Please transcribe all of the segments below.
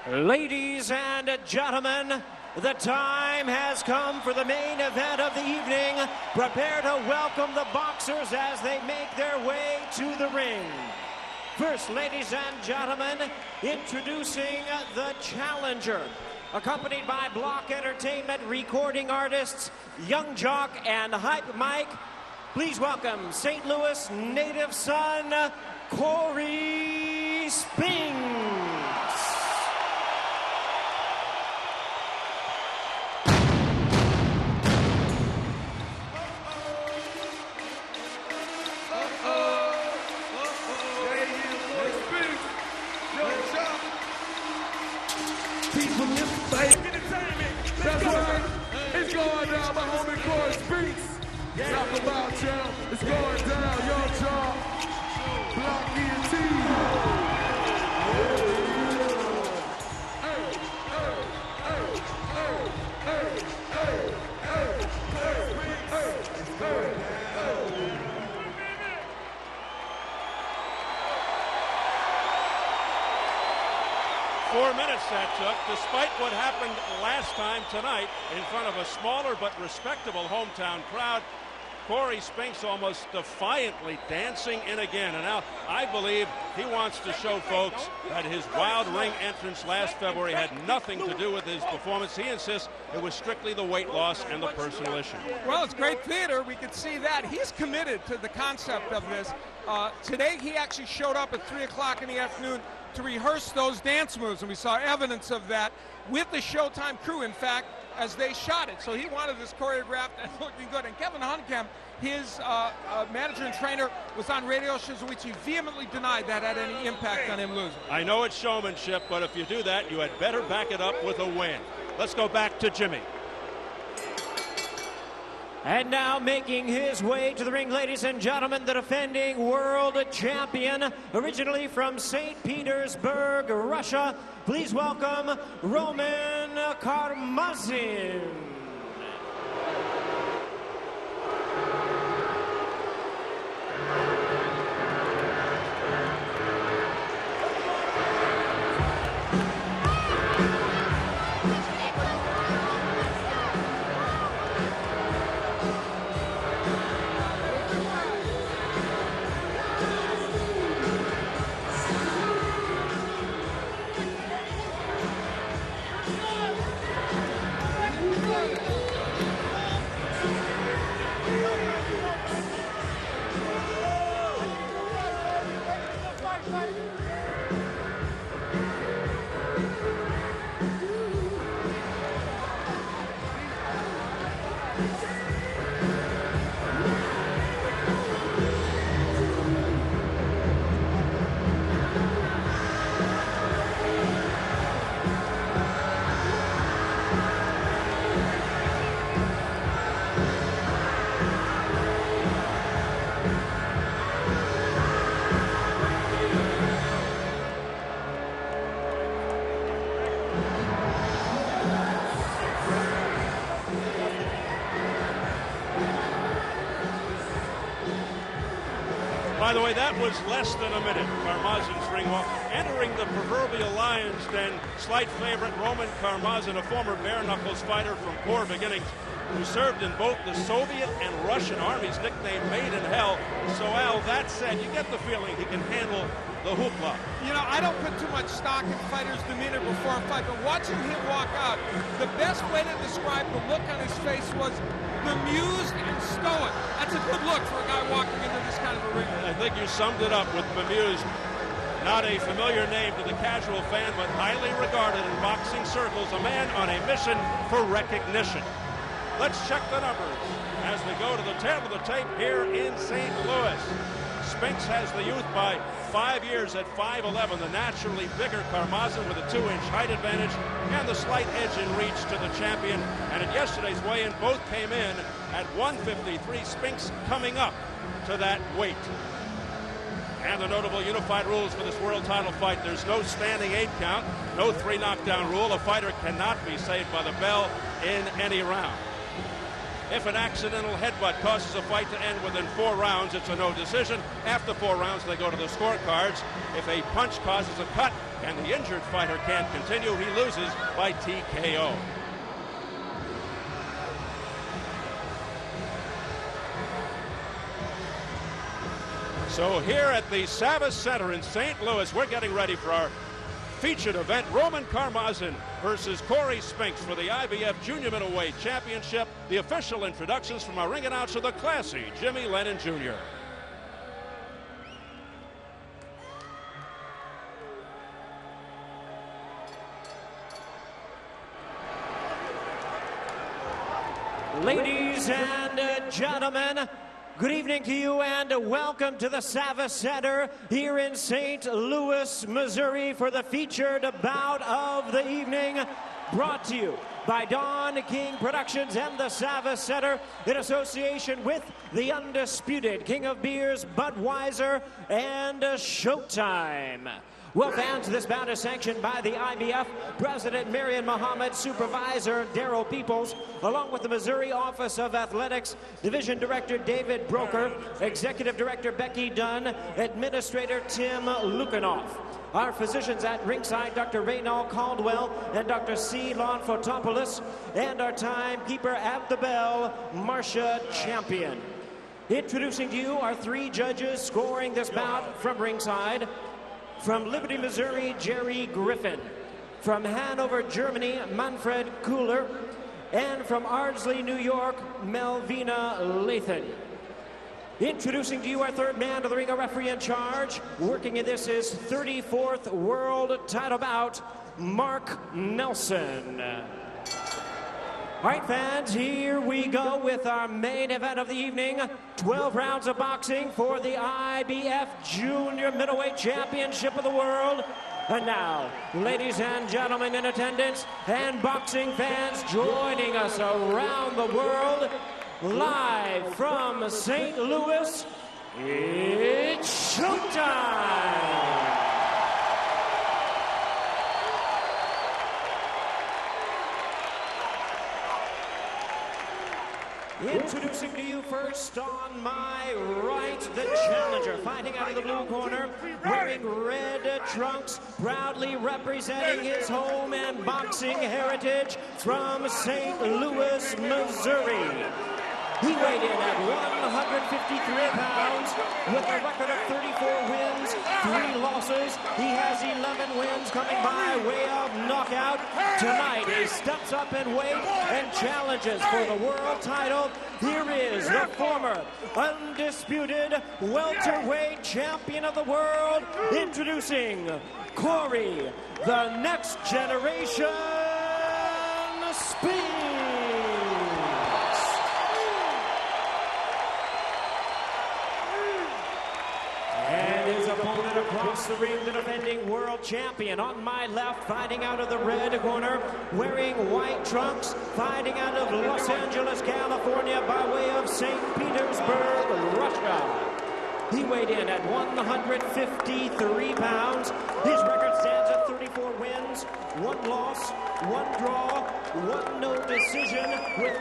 Ladies and gentlemen, the time has come for the main event of the evening. Prepare to welcome the boxers as they make their way to the ring. First, ladies and gentlemen, introducing the challenger, accompanied by Block Entertainment recording artists Young Jock and Hype Mike. Please welcome St. Louis native son, Corey Spinks. That's right. It's going down, my homie Corey Spinks. Talk about y'all. It's going down, Young Jock. Block ENT. Hey, hey, hey, hey, hey, hey, hey, hey. 4 minutes that took, despite what happened last time tonight in front of a smaller but respectable hometown crowd. Corey Spinks almost defiantly dancing in again, and now I believe he wants to show folks that his wild ring entrance last February had nothing to do with his performance. He insists it was strictly the weight loss and the personal issue. Well, it's great theater. We could see that. He's committed to the concept of this. Today he actually showed up at 3 o'clock in the afternoon to rehearse those dance moves, and we saw evidence of that with the Showtime crew, in fact, as they shot it. So he wanted this choreographed and looking good. And Kevin Hunkamp, his manager and trainer, was on radio shows in which he vehemently denied that had any impact on him losing. I know it's showmanship, but if you do that, you had better back it up with a win. Let's go back to Jimmy. And now making his way to the ring, ladies and gentlemen, the defending world champion, originally from St. Petersburg, Russia. Please welcome Roman Karmazin. By the way, that was less than a minute. Karmazin's ring walk, entering the proverbial lion's den. Slight favorite Roman Karmazin, a former bare knuckles fighter from poor beginnings, who served in both the Soviet and Russian armies, nicknamed Made in Hell. So, Al, that said, you get the feeling he can handle the hoopla. You know, I don't put too much stock in fighters' demeanor before a fight, but watching him walk out, the best way to describe the look on his face was bemused and stoic. That's a good look for a guy walking into this kind of a ring. I think you summed it up with bemused. Not a familiar name to the casual fan, but highly regarded in boxing circles, a man on a mission for recognition. Let's check the numbers as we go to the tail of the tape here in St. Louis. Spinks has the youth by 5 years at 5'11", the naturally bigger Karmazin with a 2-inch height advantage and the slight edge in reach to the champion. And at yesterday's weigh-in, both came in at 153. Spinks coming up to that weight. And the notable unified rules for this world title fight: there's no standing 8 count, no 3 knockdown rule. A fighter cannot be saved by the bell in any round. If an accidental headbutt causes a fight to end within 4 rounds, it's a no decision. After 4 rounds, they go to the scorecards. If a punch causes a cut and the injured fighter can't continue, he loses by TKO. So here at the Savas Center in St. Louis, we're getting ready for our featured event, Roman Karmazin versus Corey Spinks for the IBF Junior Middleweight Championship. The official introductions from our ring announcer, the classy Jimmy Lennon Jr. Ladies and gentlemen, good evening to you and welcome to the Savas Center here in St. Louis, Missouri for the featured bout of the evening, brought to you by Don King Productions and the Savas Center in association with the undisputed King of Beers, Budweiser, and Showtime. Well, fans, this bout is sanctioned by the IBF, President Marion Muhammad, Supervisor Darrell Peoples, along with the Missouri Office of Athletics, Division Director David Broker, Executive Director Becky Dunn, Administrator Tim Lukanoff. Our physicians at ringside, Dr. Reynald Caldwell and Dr. C. Lon Fotopoulos, and our timekeeper at the bell, Marcia Champion. Introducing to you our 3 judges scoring this bout from ringside. From Liberty, Missouri, Jerry Griffin. From Hanover, Germany, Manfred Kuhler. And from Ardsley, New York, Melvina Lathan. Introducing to you our 3rd man to the ring, a referee in charge. Working in this is 34th world title bout, Mark Nelson. All right, fans, here we go with our main event of the evening. 12 rounds of boxing for the IBF Junior Middleweight Championship of the World. And now, ladies and gentlemen in attendance and boxing fans joining us around the world, live from St. Louis, it's showtime! Introducing to you first on my right, the challenger, fighting out of the blue corner, wearing red trunks, proudly representing his home and boxing heritage from St. Louis, Missouri. He weighed in at 153 pounds with a record of 34 wins, 3 losses. He has 11 wins coming by way of knockout. Tonight he steps up in weight and challenges for the world title. Here is the former undisputed welterweight champion of the world, introducing Corey, the next generation Spinks. Opponent across the ring, the defending world champion. On my left, fighting out of the red corner, wearing white trunks, fighting out of Los Angeles, California, by way of St. Petersburg, Russia. He weighed in at 153 pounds. His record stands at 34 wins, 1 loss, 1 draw, 1 no decision, with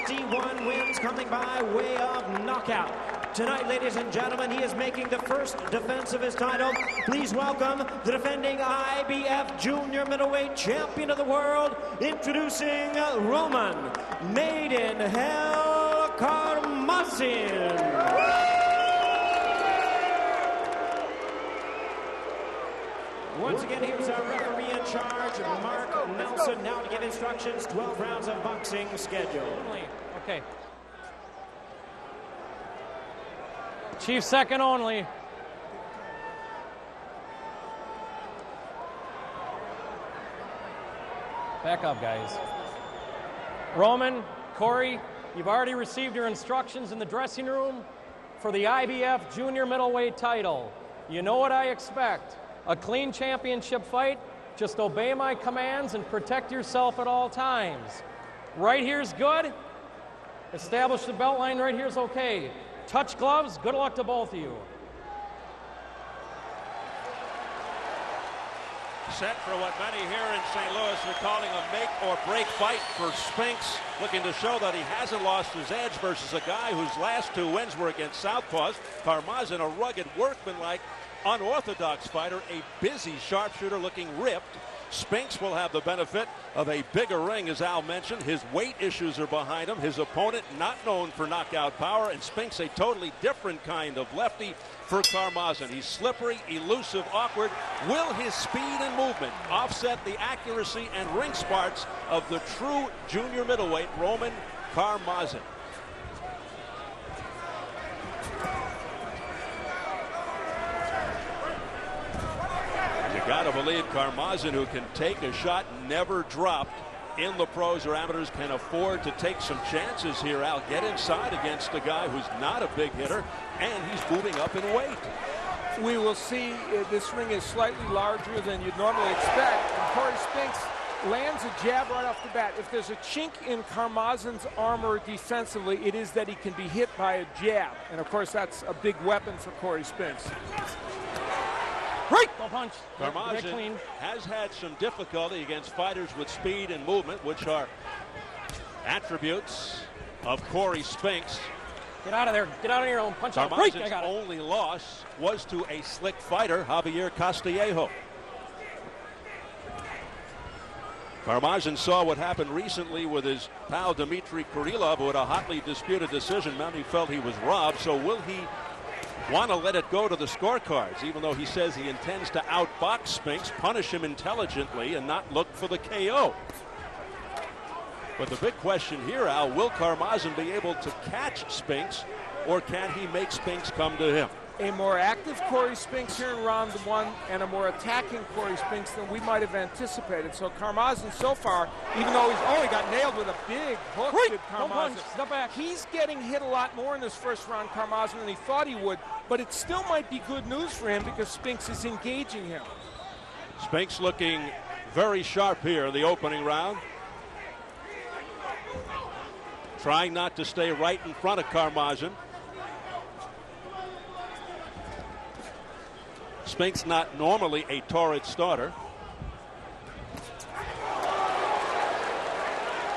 21 wins coming by way of knockout. Tonight, ladies and gentlemen, he is making the first defense of his title. Please welcome the defending IBF Junior Middleweight Champion of the World, introducing Roman Made in Hell Karmazin. Once again, here's our referee in charge, Mark Nelson, now to give instructions, 12 rounds of boxing schedule. Okay. Chief second only. Back up, guys. Roman, Corey, you've already received your instructions in the dressing room for the IBF Junior Middleweight title. You know what I expect. A clean championship fight. Just obey my commands and protect yourself at all times. Right here's good. Establish the belt line right here's okay. Touch gloves, good luck to both of you. Set for what many here in St. Louis are calling a make-or-break fight for Spinks, looking to show that he hasn't lost his edge versus a guy whose last 2 wins were against southpaws. Karmazin, a rugged, workmanlike, unorthodox fighter, a busy sharpshooter looking ripped. Spinks will have the benefit of a bigger ring, as Al mentioned. His weight issues are behind him. His opponent not known for knockout power, and Spinks a totally different kind of lefty for Karmazin. He's slippery, elusive, awkward. Will his speed and movement offset the accuracy and ring smarts of the true junior middleweight Roman Karmazin? Got to believe Karmazin, who can take a shot never dropped in the pros or amateurs, can afford to take some chances here. Al, get inside against a guy who's not a big hitter, and he's moving up in weight. We will see. This ring is slightly larger than you'd normally expect, and Corey Spinks lands a jab right off the bat. If there's a chink in Karmazin's armor defensively, it is that he can be hit by a jab, and of course that's a big weapon for Corey Spinks. Right, no punch. Karmazin has had some difficulty against fighters with speed and movement, which are attributes of Corey Spinks. Get out of there. Get out of your own punch. Karmazin's only loss was to a slick fighter, Javier Castillejo. Karmazin saw what happened recently with his pal Dmitry Kurilov, who had a hotly disputed decision. Many felt he was robbed, so will he want to let it go to the scorecards, even though he says he intends to outbox Spinks, punish him intelligently, and not look for the KO? But the big question here, Al, will Karmazin be able to catch Spinks, or can he make Spinks come to him? A more active Corey Spinks here in round 1 and a more attacking Corey Spinks than we might have anticipated. So Karmazin so far, even though he's only got nailed with a big hook, Step back. He's getting hit a lot more in this first round, Karmazin, than he thought he would. But it still might be good news for him because Spinks is engaging him. Spinks looking very sharp here in the opening round. Trying not to stay right in front of Karmazin. Spinks not normally a torrid starter.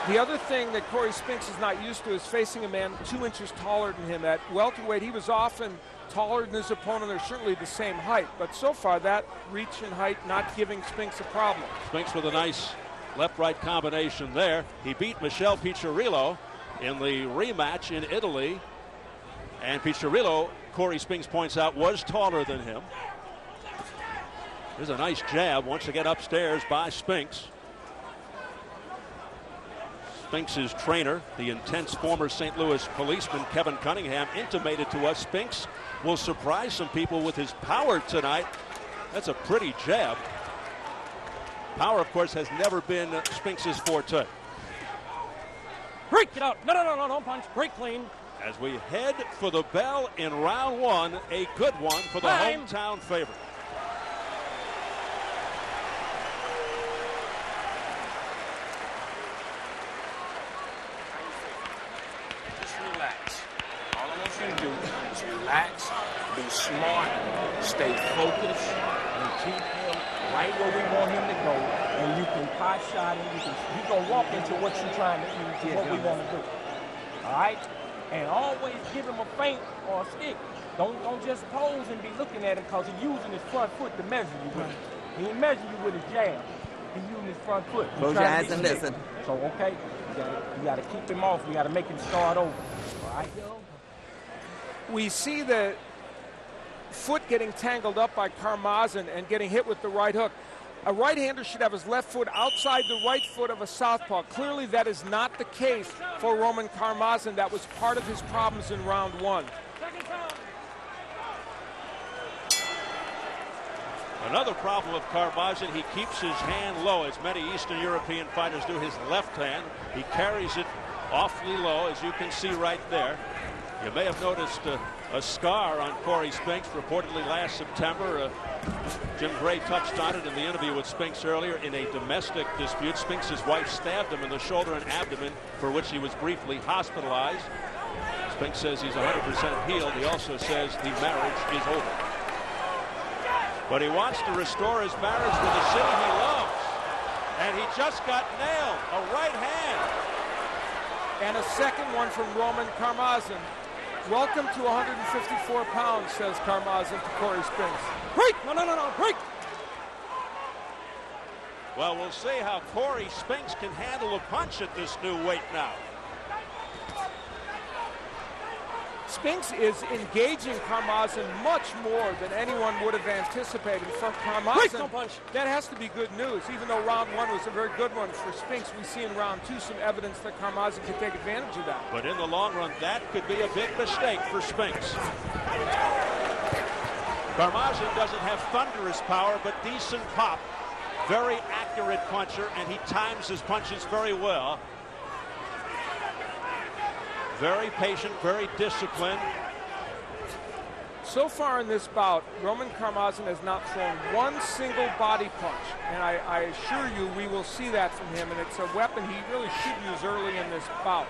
The other thing that Corey Spinks is not used to is facing a man 2 inches taller than him. At welterweight, he was often taller than his opponent. They're certainly the same height, but so far that reach and height not giving Spinks a problem. Spinks with a nice left-right combination there. He beat Michel Piccirillo in the rematch in Italy, and Piccirillo, Corey Spinks points out, was taller than him. There's a nice jab once again upstairs by Spinks. Spinks' trainer, the intense former St. Louis policeman Kevin Cunningham, intimated to us Spinks will surprise some people with his power tonight. That's a pretty jab. Power, of course, has never been Spinks' forte. Break, get out. No, don't punch. Break clean. As we head for the bell in round 1, a good one for the hometown favorite. Relax, be smart, stay focused, and keep him right where we want him to go. And you can pot shot him. He's going to walk into what you're trying to do, what we want to do. All right? And always give him a feint or a stick. Don't just pose and be looking at him because he's using his front foot to measure you with it. He ain't measuring you with his jab. He's using his front foot. Close your eyes and listen. So, okay, you got to keep him off. We got to make him start over. All right? We see the foot getting tangled up by Karmazin and getting hit with the right hook. A right-hander should have his left foot outside the right foot of a southpaw. Clearly that is not the case for Roman Karmazin. That was part of his problems in round 1. Another problem of Karmazin, he keeps his hand low, as many Eastern European fighters do. His left hand, he carries it awfully low, as you can see right there. You may have noticed a scar on Corey Spinks, reportedly last September. Jim Gray touched on it in the interview with Spinks earlier in a domestic dispute. Spinks' wife stabbed him in the shoulder and abdomen, for which he was briefly hospitalized. Spinks says he's 100% healed. He also says the marriage is over. But he wants to restore his marriage with the city he loves. And he just got nailed. A right hand. And a second one from Roman Karmazin. Welcome to 154 pounds, says Karmazin to Corey Spinks. Break! No, break! Well, we'll see how Corey Spinks can handle a punch at this new weight now. Spinks is engaging Karmazin much more than anyone would have anticipated. For Karmazin, that has to be good news. Even though round one was a very good one for Spinks, we see in round two some evidence that Karmazin can take advantage of that. But in the long run, that could be a big mistake for Spinks. Karmazin doesn't have thunderous power, but decent pop. Very accurate puncher, and he times his punches very well. Very patient, very disciplined. So far in this bout, Roman Karmazin has not thrown one single body punch. And I assure you we will see that from him, and it's a weapon he really should use early in this bout.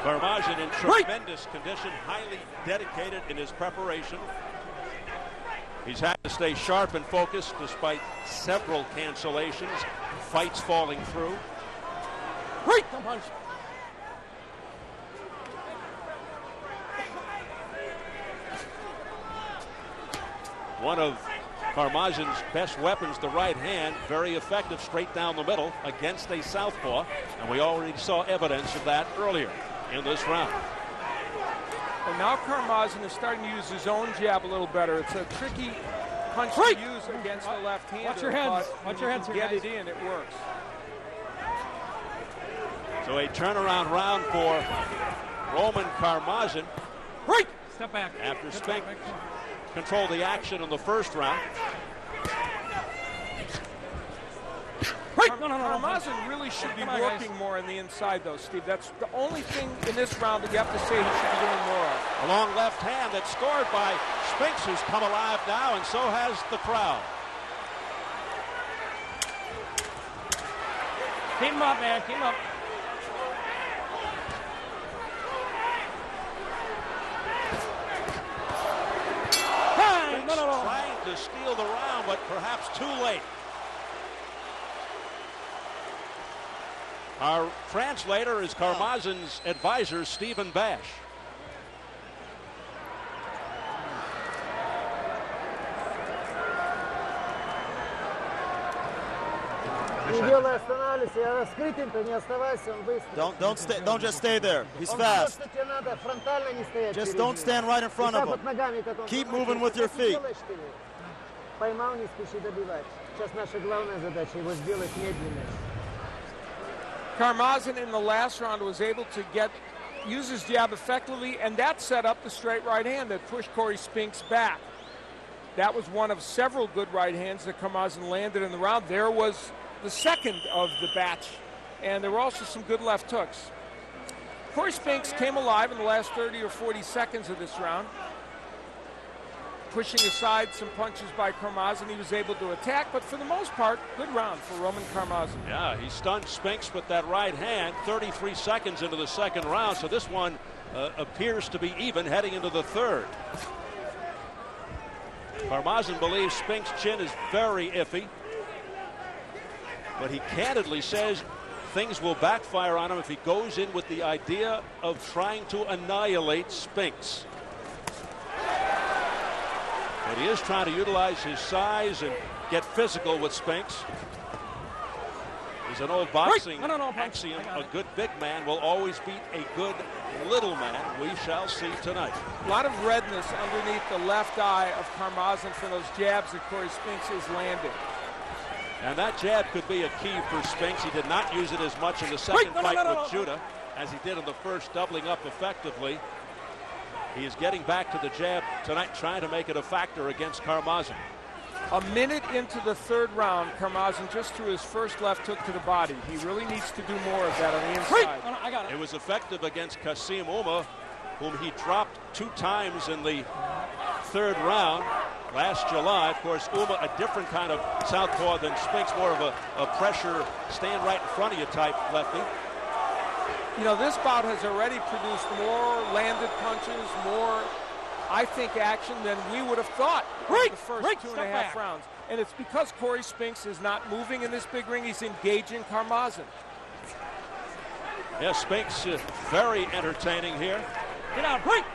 Karmazin in tremendous condition, highly dedicated in his preparation. He's had to stay sharp and focused despite several cancellations, fights falling through. Break! Don't punch. One of Karmazin's best weapons, the right hand, very effective straight down the middle against a southpaw, and we already saw evidence of that earlier in this round. And now Karmazin is starting to use his own jab a little better. It's a tricky punch to use against the left-hander. Watch your hands. Watch your hands here, get guys. it in, it works. So a turnaround round for Roman Karmazin. Break! Step back. After Spinks controlled the action in the first round. Break! No. Karmazin really should be working more on the inside, though, Steve. That's the only thing in this round that you have to say he should be doing more of. A long left hand that's scored by Spinks, who's come alive now, and so has the crowd. Keep him up, man. Keep him up. Trying to steal the round, but perhaps too late. Our translator is Karmazin's advisor, Stephen Bash. Don't just stay there. He's fast. Just don't stand right in front of him. Keep moving with your feet. Karmazin in the last round was able to use his jab effectively, and that set up the straight right hand that pushed Corey Spinks back. That was one of several good right hands that Karmazin landed in the round. There was the second of the batch, and there were also some good left hooks. Corey Spinks came alive in the last 30 or 40 seconds of this round. Pushing aside some punches by Karmazin, he was able to attack, but for the most part, good round for Roman Karmazin. Yeah, he stunned Spinks with that right hand 33 seconds into the second round, so this one appears to be even heading into the third. Karmazin believes Spinks' chin is very iffy, but he candidly says things will backfire on him if he goes in with the idea of trying to annihilate Spinks. But he is trying to utilize his size and get physical with Spinks. He's an old boxing axiom. A good big man will always beat a good little man. We shall see tonight. A lot of redness underneath the left eye of Karmazin for those jabs that Corey Spinks is landing. And that jab could be a key for Spinks. He did not use it as much in the second fight with Judah as he did in the first, doubling up effectively. He is getting back to the jab tonight, trying to make it a factor against Karmazin. A minute into the third round, Karmazin just threw his first left hook to the body. He really needs to do more of that on the inside. I got it. It was effective against Kasim Uma, whom he dropped 2 times in the third round last July. Of course, Uma, a different kind of southpaw than Spinks, more of a pressure, stand right in front of you type lefty. You know, this bout has already produced more landed punches, more I think, action than we would have thought in the first 2.5 rounds. And it's because Corey Spinks is not moving in this big ring. He's engaging Karmazin. Yeah, Spinks very entertaining here. Get out, break.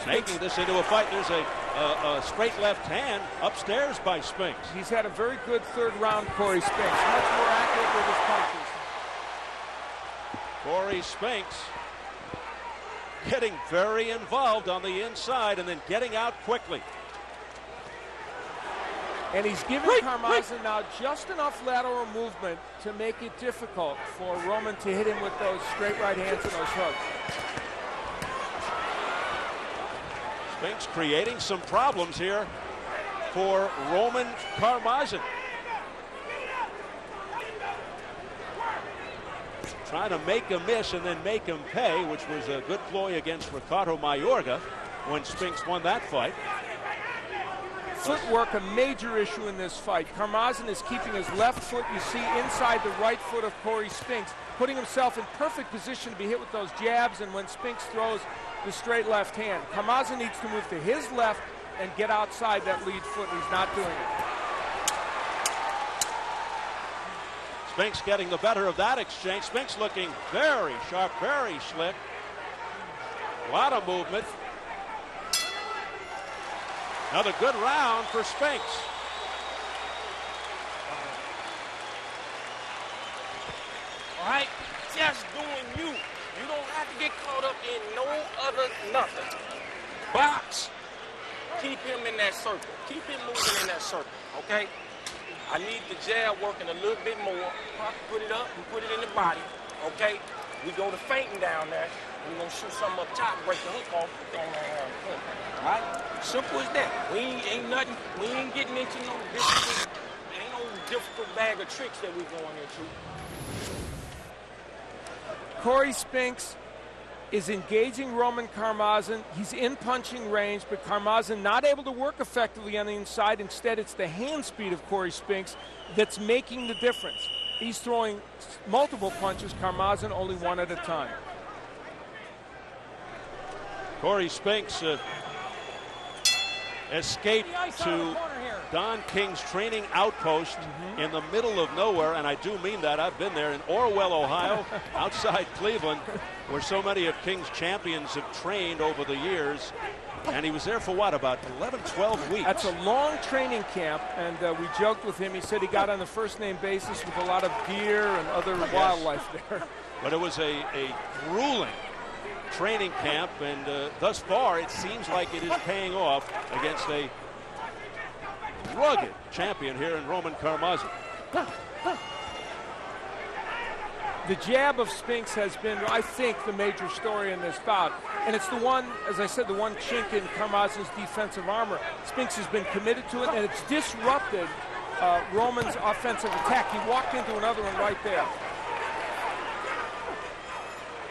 Making this into a fight. There's a straight left hand upstairs by Spinks. He's had a very good third round, Corey Spinks. Much more accurate with his punches. Corey Spinks getting very involved on the inside and then getting out quickly. And he's giving Karmazin now just enough lateral movement to make it difficult for Roman to hit him with those straight right hands and those hooks. Spinks creating some problems here for Roman Karmazin. Trying to make him miss and then make him pay, which was a good ploy against Ricardo Mayorga when Spinks won that fight. Footwork, a major issue in this fight. Karmazin is keeping his left foot, you see, inside the right foot of Corey Spinks, putting himself in perfect position to be hit with those jabs, and when Spinks throws the straight left hand. Karmazin needs to move to his left and get outside that lead foot, and he's not doing it. Spinks getting the better of that exchange. Spinks looking very sharp, very slick. A lot of movement. Another good round for Spinks. All right, just doing you. You don't have to get caught up in no other nothing. Box. Keep him in that circle. Keep him moving in that circle, okay? I need the jab working a little bit more. Put it up and put it in the body, okay? We go to feinting down there. We're going to shoot something up top, break the hook off. All right? Simple as that. We ain't nothing. We ain't getting into no difficult, ain't no difficult bag of tricks that we're going into. Corey Spinks is engaging Roman Karmazin. He's in punching range, but Karmazin not able to work effectively on the inside. Instead, it's the hand speed of Corey Spinks that's making the difference. He's throwing multiple punches, Karmazin only one at a time. Corey Spinks escaped to Don King's training outpost in the middle of nowhere, and I do mean that. I've been there in Orwell, Ohio, outside Cleveland, where so many of King's champions have trained over the years. And he was there for what, about 11, 12 weeks? That's a long training camp, and we joked with him. He said he got on the first-name basis with a lot of deer and other wildlife there. But it was a grueling training camp, and thus far it seems like it is paying off against a rugged champion here in Roman Karmazin. The jab of Spinks has been, I think, the major story in this bout. And it's the one, as I said, the one chink in Karmazin's defensive armor. Spinks has been committed to it, and it's disrupted Roman's offensive attack. He walked into another one right there.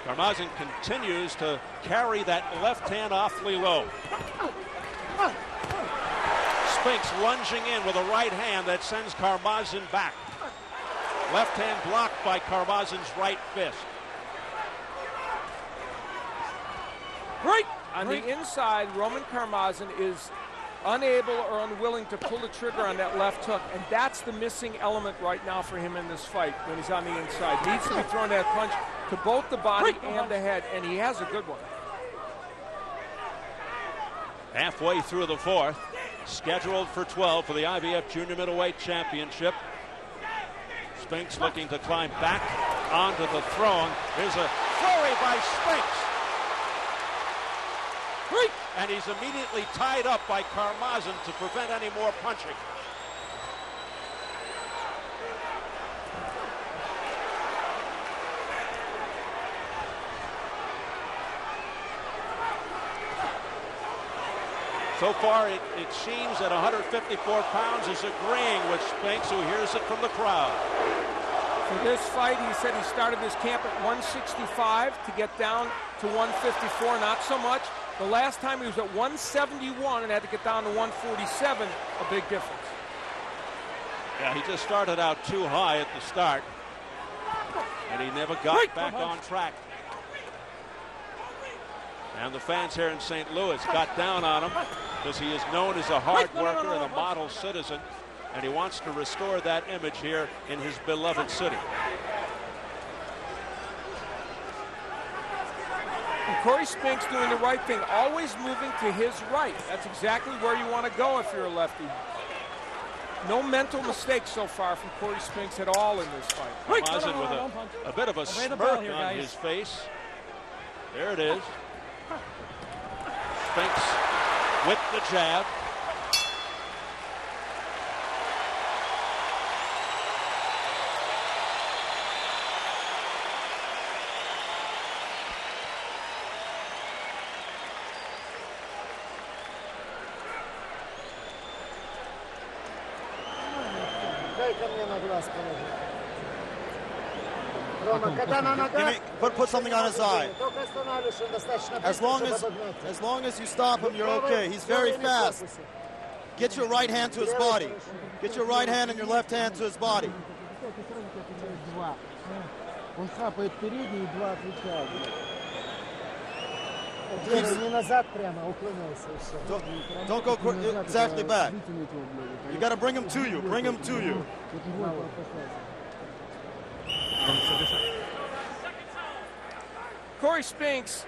Karmazin continues to carry that left hand awfully low. Spinks lunging in with a right hand that sends Karmazin back. Left hand blocked by Karmazin's right fist. Right on the inside, Roman Karmazin is unable or unwilling to pull the trigger on that left hook, and that's the missing element right now for him in this fight when he's on the inside. Needs to be throwing that punch to both the body and the head, and he has a good one. Halfway through the fourth, scheduled for 12 for the IBF Junior Middleweight Championship. Spinks looking to climb back onto the throne. There's a flurry by Spinks. And he's immediately tied up by Karmazin to prevent any more punching. So far, it seems that 154 pounds is agreeing with Spinks, who hears it from the crowd. For this fight, he said he started his camp at 165 to get down to 154, not so much. The last time he was at 171 and had to get down to 147, a big difference. Yeah, he just started out too high at the start, and he never got back on track. And the fans here in St. Louis got down on him because he is known as a hard worker and a model citizen, and he wants to restore that image here in his beloved city. And Corey Spinks doing the right thing, always moving to his right. That's exactly where you want to go if you're a lefty. No mental mistakes so far from Corey Spinks at all in this fight. Karmazin with a bit of a smirk on his face. There it is. Spinks with the jab. Put something on his eye. As long as you stop him, you're okay. He's very fast. Get your right hand to his body. Get your right hand and your left hand to his body. Don't go exactly back. You got to bring him to you. Bring him to you. Corey Spinks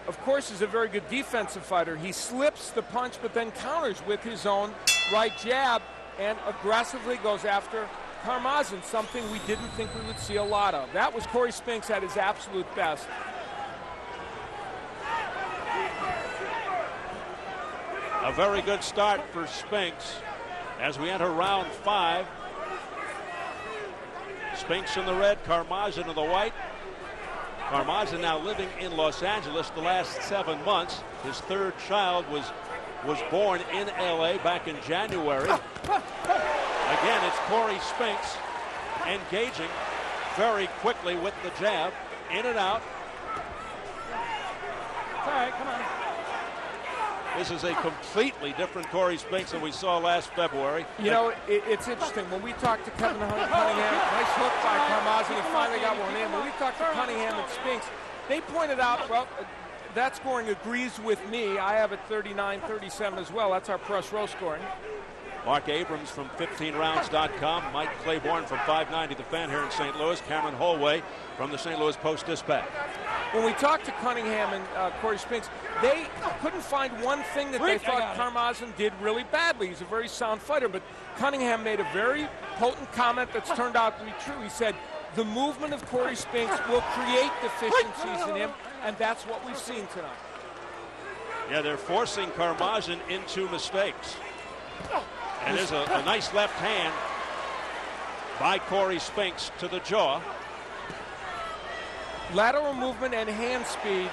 of course, is a very good defensive fighter. He slips the punch but then counters with his own right jab and aggressively goes after Karmazin, something we didn't think we would see a lot of. That was Corey Spinks at his absolute best. A very good start for Spinks as we enter round 5. Spinks in the red, Karmazin in the white. Karmazin now living in Los Angeles the last 7 months. His third child was born in LA back in January. Again, it's Corey Spinks engaging very quickly with the jab, in and out. All right, come on. This is a completely different Corey Spinks than we saw last February. You know, it's interesting. When we talked to Kevin Cunningham, nice hook by Karmazin, he finally got one in. When we talked to Cunningham and Spinks, they pointed out, well, that scoring agrees with me. I have it 39-37 as well. That's our press row scoring. Mark Abrams from 15rounds.com, Mike Claiborne from 590 The Fan here in St. Louis, Cameron Holway from the St. Louis Post-Dispatch. When we talked to Cunningham and Corey Spinks, they couldn't find one thing that they thought Karmazin did really badly. He's a very sound fighter, but Cunningham made a very potent comment that's turned out to be true. He said, the movement of Corey Spinks will create deficiencies in him, and that's what we've seen tonight. Yeah, they're forcing Karmazin into mistakes. And there's a nice left hand by Corey Spinks to the jaw. Lateral movement and hand speed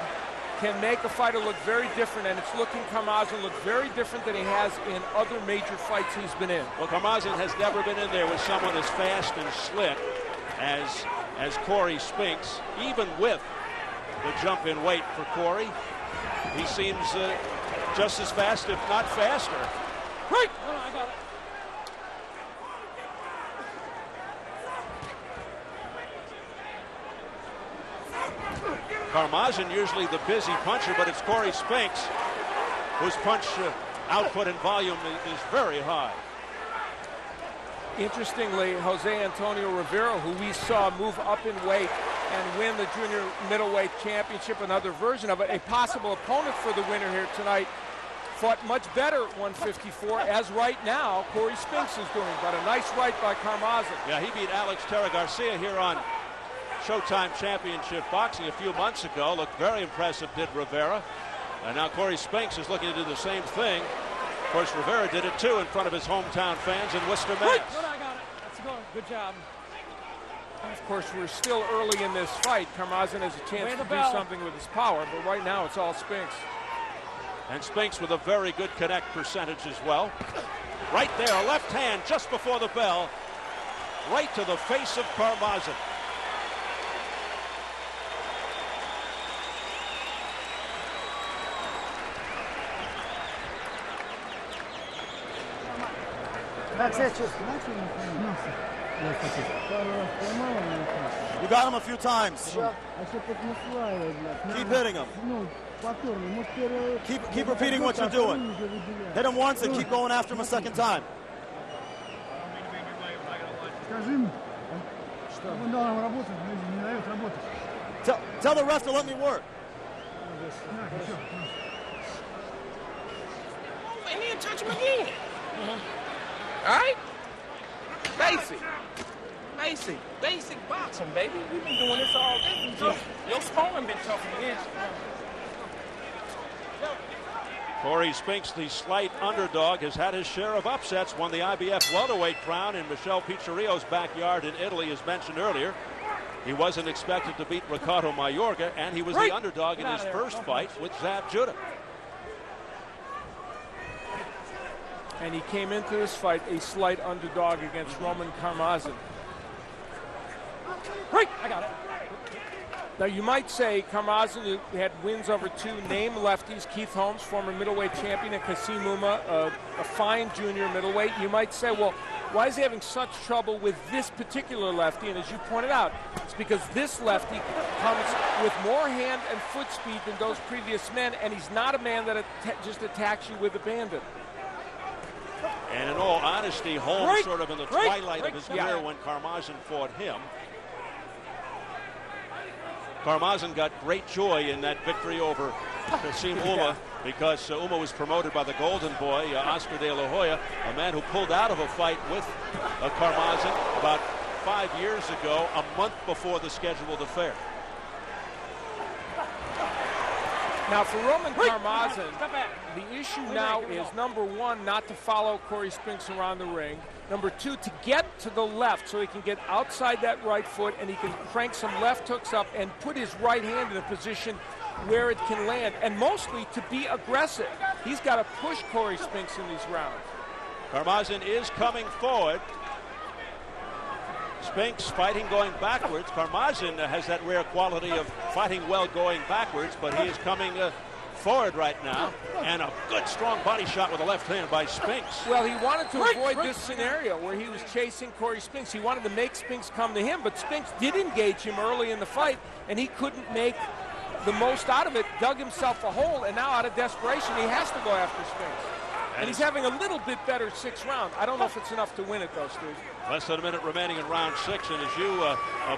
can make a fighter look very different, and it's looking Karmazin look very different than he has in other major fights he's been in. Well, Karmazin has never been in there with someone as fast and slick as Corey Spinks. Even with the jump in weight for Corey, he seems just as fast, if not faster. Right. Oh, I got it. Karmazin usually the busy puncher, but it's Corey Spinks whose punch output and volume is very high. Interestingly, Jose Antonio Rivera, who we saw move up in weight and win the junior middleweight championship, another version of it, a possible opponent for the winner here tonight, fought much better at 154, as right now Corey Spinks is doing, but a nice right by Karmazin. Yeah, he beat Alex Terra Garcia here on Showtime Championship Boxing a few months ago. Looked very impressive, did Rivera. And now Corey Spinks is looking to do the same thing. Of course, Rivera did it too in front of his hometown fans in Worcester, Mass. Good, I got it. Let's go. Good job. Of course, we're still early in this fight. Karmazin has a chance to do something with his power, but right now it's all Spinks. And Spinks with a very good connect percentage as well. Right there, a left hand just before the bell, right to the face of Karmazin. You got him a few times. Keep hitting him. Keep repeating what you're doing. Hit him once and keep going after him a second time. Tell the ref to let me work. And then touch him again. All right? Basic boxing, baby. We've been doing this all day. Your sparring been tough against you. Corey Spinks, the slight underdog, has had his share of upsets, won the IBF welterweight crown in Michel Pizzario's backyard in Italy, as mentioned earlier. He wasn't expected to beat Ricardo Mayorga, and he was the underdog in his first fight with Zab Judah. And he came into this fight a slight underdog against Roman Karmazin. Right, I got it. Now, you might say Karmazin had wins over two named lefties, Keith Holmes, former middleweight champion, and Kasim Uma, a fine junior middleweight. You might say, well, why is he having such trouble with this particular lefty? And as you pointed out, it's because this lefty comes with more hand and foot speed than those previous men, and he's not a man that just attacks you with abandon. And in all honesty, Holmes sort of in the twilight of his career when Karmazin fought him. Karmazin got great joy in that victory over Kasim Uma because Uma was promoted by the Golden Boy, Oscar de la Hoya, a man who pulled out of a fight with Karmazin about 5 years ago, a month before the scheduled affair. Now, for Roman Karmazin, the issue now is, number one, not to follow Corey Spinks around the ring. Number two, to get to the left so he can get outside that right foot and he can crank some left hooks up and put his right hand in a position where it can land. And mostly to be aggressive. He's got to push Corey Spinks in these rounds. Karmazin is coming forward. Spinks fighting going backwards. Karmazin has that rare quality of fighting well going backwards, but he is coming forward right now, and a good strong body shot with the left hand by Spinks. Well, he wanted to avoid this scenario where he was chasing Corey Spinks. He wanted to make Spinks come to him, but Spinks did engage him early in the fight, and he couldn't make the most out of it, dug himself a hole, and now out of desperation, he has to go after Spinks. And he's having a little bit better 6th round. I don't know if it's enough to win it, though, Steve. Less than a minute remaining in round 6, and as you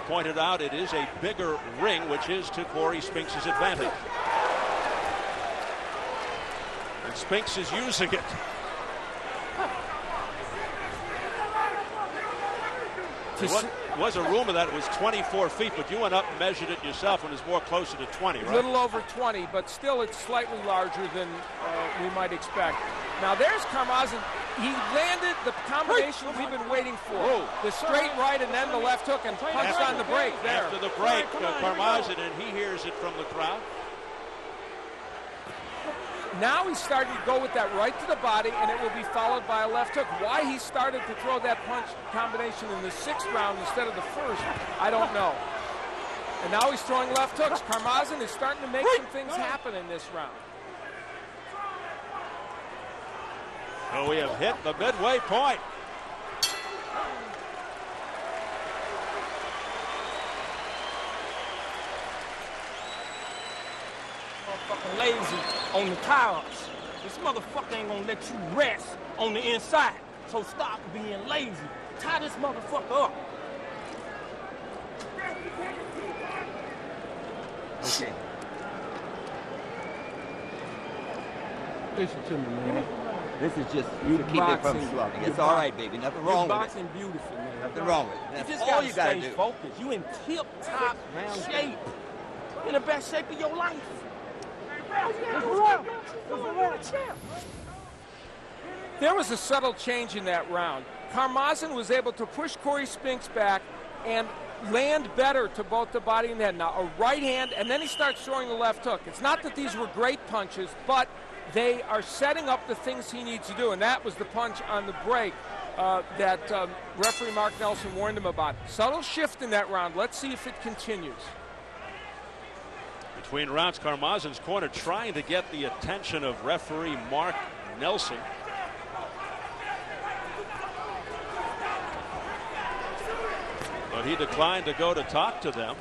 pointed out, it is a bigger ring, which is to Corey Spinks' advantage. And Spinks is using it. There was a rumor that it was 24 feet, but you went up and measured it yourself, and it's more closer to 20, right? A little over 20, but still it's slightly larger than we might expect. Now there's Karmazin. He landed the combination we've been waiting for. The straight right and then the left hook and punched on the break there. After the break, Karmazin, and he hears it from the crowd. Now he's starting to go with that right to the body, and it will be followed by a left hook. Why he started to throw that punch combination in the 6th round instead of the 1st, I don't know. And now he's throwing left hooks. Karmazin is starting to make some things happen in this round. So we have hit the midway point. Motherfucking lazy on the tie-ups. This motherfucker ain't gonna let you rest on the inside. So stop being lazy. Tie this motherfucker up. Okay. Listen to me, man. This is just you to keep it from slugging. It's all right, baby. Nothing wrong with it. Boxing beautiful, man. Nothing wrong with it. That's you just all gotta you gotta stay do. focused. You in tip-top shape. In the best shape of your life. There was a subtle change in that round. Karmazin was able to push Corey Spinks back and land better to both the body and the head. Now, a right hand, and then he starts throwing the left hook. It's not that these were great punches, but they are setting up the things he needs to do, and that was the punch on the break that referee Mark Nelson warned him about. Subtle shift in that round. Let's see if it continues. Between rounds, Karmazin's corner trying to get the attention of referee Mark Nelson. But he declined to go to talk to them.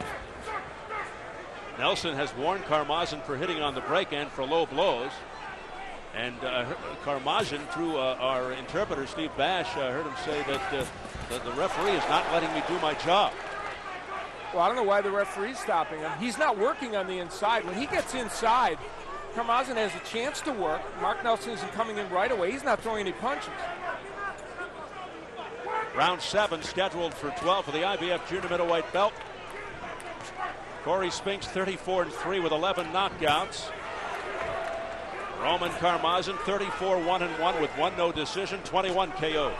Nelson has warned Karmazin for hitting on the break and for low blows. And Karmazin, through our interpreter, Steve Bash, heard him say that the referee is not letting me do my job. Well, I don't know why the referee's stopping him. He's not working on the inside. When he gets inside, Karmazin has a chance to work. Mark Nelson isn't coming in right away. He's not throwing any punches. Round 7 scheduled for 12 for the IBF junior middleweight belt. Corey Spinks 34-3 with 11 knockouts. Roman Karmazin 34-1-1 with 1 no decision, 21 KOs.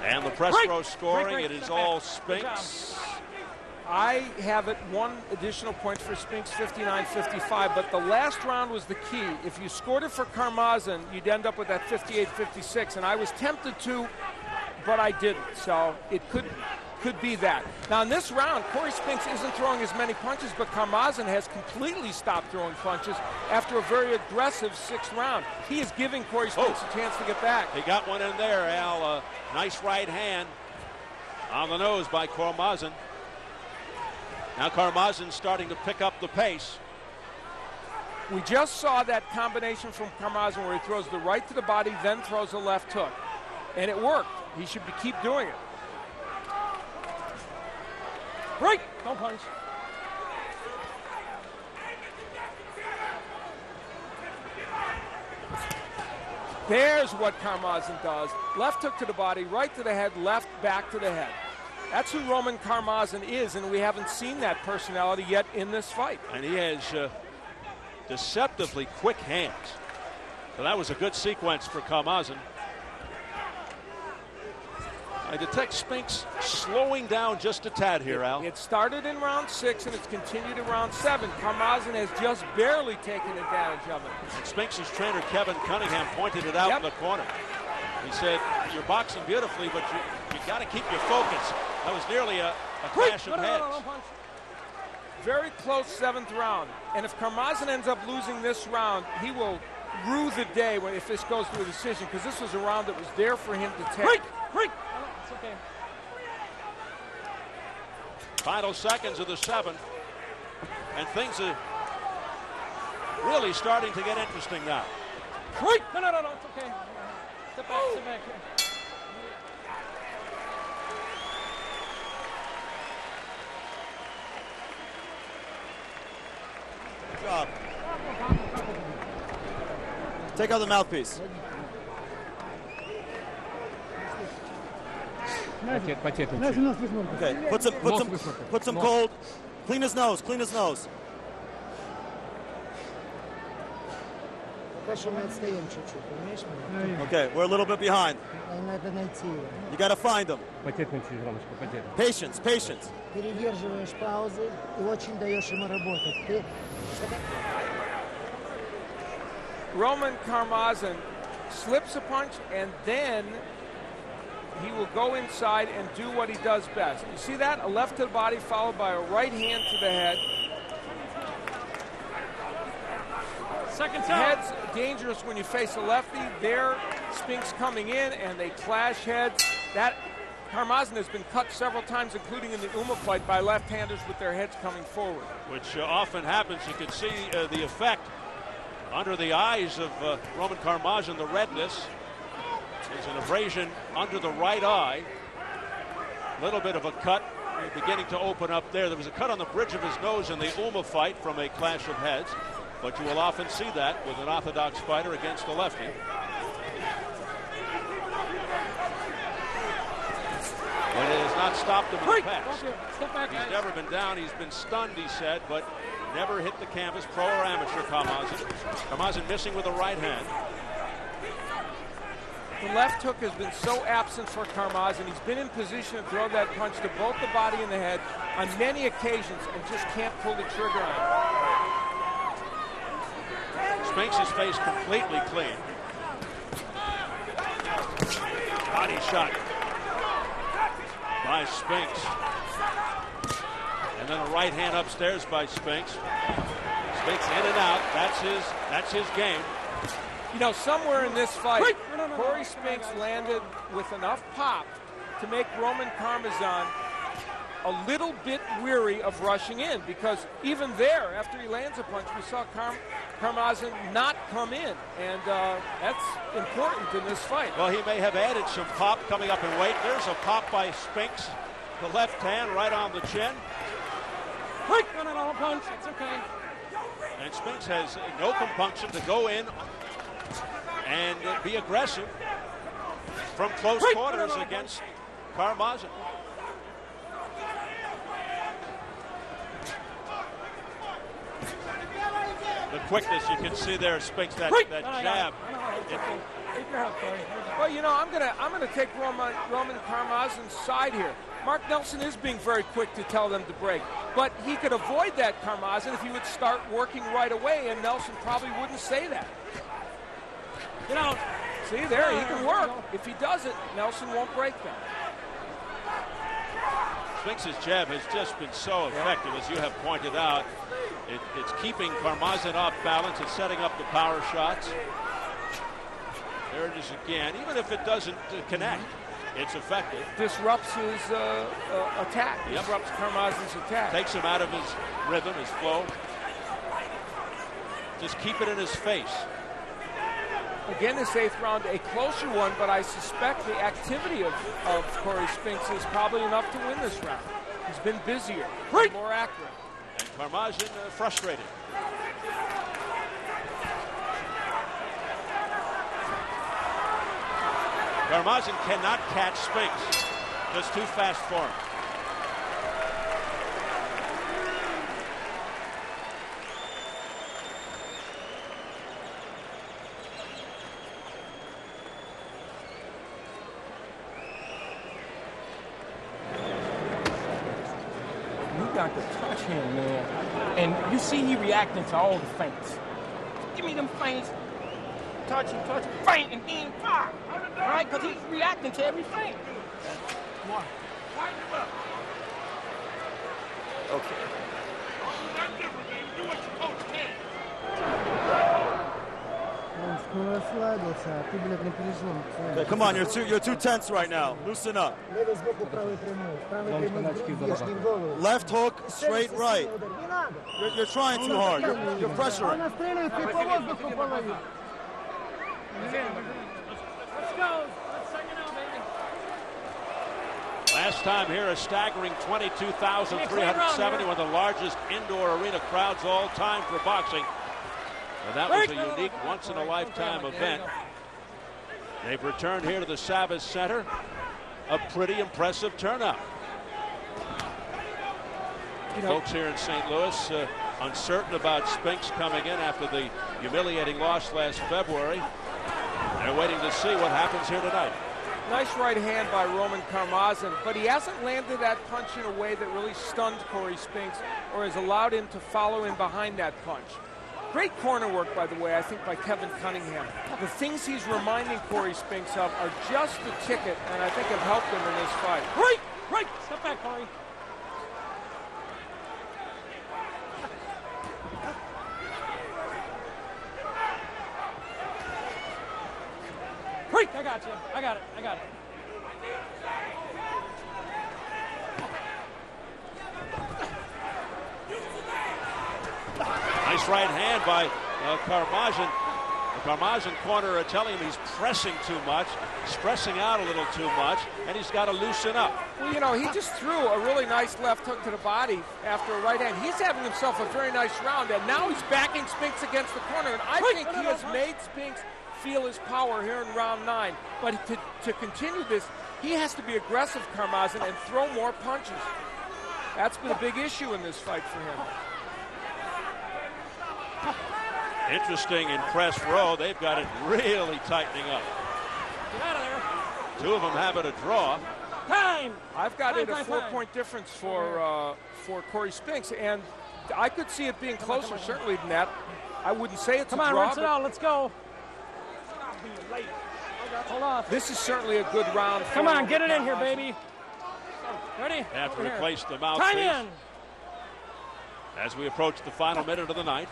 And the press row scoring, it is all Spinks. I have it 1 additional point for Spinks, 59-55, but the last round was the key. If you scored it for Karmazin, you'd end up with that 58-56, and I was tempted to, but I didn't, so it could be that. Now in this round, Corey Spinks isn't throwing as many punches, but Karmazin has completely stopped throwing punches after a very aggressive 6th round. He is giving Corey Spinks a chance to get back. He got one in there, Al. Nice right hand on the nose by Karmazin. Now Karmazin's starting to pick up the pace. We just saw that combination from Karmazin where he throws the right to the body, then throws a left hook. And it worked. He should keep doing it. Break! Don't punch. There's what Karmazin does. Left hook to the body, right to the head, left back to the head. That's who Roman Karmazin is, and we haven't seen that personality yet in this fight. And he has deceptively quick hands. So that was a good sequence for Karmazin. I detect Spinks slowing down just a tad here, Al. It started in round 6 and it's continued in round 7. Karmazin has just barely taken advantage of it. And Spinks' trainer Kevin Cunningham pointed it out in the corner. He said, "You're boxing beautifully, but you got to keep your focus." That was nearly a clash of heads. Very close 7th round. And if Karmazin ends up losing this round, he will rue the day if this goes to a decision, because this was a round that was there for him to take. Break! It's okay. Final seconds of the 7th. And things are really starting to get interesting now. Break! No, it's okay. Step back. Good job. Take out the mouthpiece. Okay, put some cold. Clean his nose. Okay, we're a little bit behind. You got to find him. Patience. Roman Karmazin slips a punch, and then he will go inside and do what he does best. You see that? A left to the body followed by a right hand to the head. Second time. Head's dangerous when you face a lefty. There, Spinks coming in, and they clash heads. That Karmazin has been cut several times, including in the Uma fight, by left-handers with their heads coming forward. Which often happens. You can see the effect under the eyes of Roman Karmazin, the redness. There's an abrasion under the right eye. A little bit of a cut beginning to open up there. There was a cut on the bridge of his nose in the Uma fight from a clash of heads. But you will often see that with an orthodox fighter against a lefty. But it has not stopped him in the past. He's never been down. He's been stunned, he said, but never hit the canvas, pro or amateur. Karmazin missing with the right hand. The left hook has been so absent for Karmazin. He's been in position to throw that punch to both the body and the head on many occasions and just can't pull the trigger on it. Spinks' his face completely clean. Body shot by Spinks. And then a right hand upstairs by Spinks. Spinks in and out. That's his game. You know, somewhere in this fight, Corey Spinks landed with enough pop to make Roman Karmazin a little bit weary of rushing in, because even there, after he lands a punch, we saw Karmazin not come in, and that's important in this fight. Well, he may have added some pop coming up in weight. There's a pop by Spinks. The left hand right on the chin. Quick, no punch. It's okay. And Spinks has no compunction to go in and be aggressive from close quarters against Karmazin. The quickness you can see there, Spinks, that jab. Well, you know, I'm gonna take Roman Karmazin's side here. Mark Nelson is being very quick to tell them to break, but he could avoid that, Karmazin, if he would start working right away, and Nelson probably wouldn't say that. You know, see there, he can work. If he does it, Nelson won't break that. Spinks' jab has just been so effective, as you have pointed out. It's keeping Karmazin off balance. It's setting up the power shots. There it is again. Even if it doesn't connect, it's effective. Disrupts his attack. Disrupts Karmazin's attack. Takes him out of his rhythm, his flow. Just keep it in his face. Again, this 8th round, a closer one, but I suspect the activity of Corey Spinks is probably enough to win this round. He's been busier, more accurate. And Karmazin frustrated. Karmazin cannot catch Spinks. Just too fast for him. Got to touch him, man. And you see he reacting to all the feints. Give me them feints. Touch him, feint, and then fire. All right, because he's reacting to every feint. Come on. Okay. Do what your coach can. Okay, come on, you're too tense right now. Loosen up. Left hook, straight right. You're trying too hard. You're pressuring. Let's go. Let's sing it out, baby. Last time here, a staggering 22,370, one of the largest indoor arena crowds all time for boxing. Well, that was a unique, once-in-a-lifetime event. They've returned here to the Savas Center. A pretty impressive turnout. Folks here in St. Louis uncertain about Spinks coming in after the humiliating loss last February. They're waiting to see what happens here tonight. Nice right hand by Roman Karmazin, but he hasn't landed that punch in a way that really stunned Corey Spinks or has allowed him to follow in behind that punch. Great corner work, by the way, I think, by Kevin Cunningham. The things he's reminding Corey Spinks of are just the ticket, and I think have helped him in this fight. Right. Step back, Corey. I got you. I got it. Nice right hand by Karmazin. The Karmazin corner telling him he's pressing too much, stressing out a little too much, and he's got to loosen up. Well, you know, he just threw a really nice left hook to the body after a right hand. He's having himself a very nice round, and now he's backing Spinks against the corner, and I think he has made Spinks feel his power here in round 9. But to continue this, he has to be aggressive, Karmazin, and throw more punches. That's been a big issue in this fight for him. Interesting in press row. They've got it really tightening up. Get out of there. Two of them have it a draw. Time. I've got it a 4-point difference for Corey Spinks, and I could see it being closer, certainly than that. I wouldn't say it's a draw. Come on, rinse it out. Let's go. Hold off. This is certainly a good round. Come on, get it in here, baby. Ready? They have to replace the mouthpiece. Time in. As we approach the final minute of the night.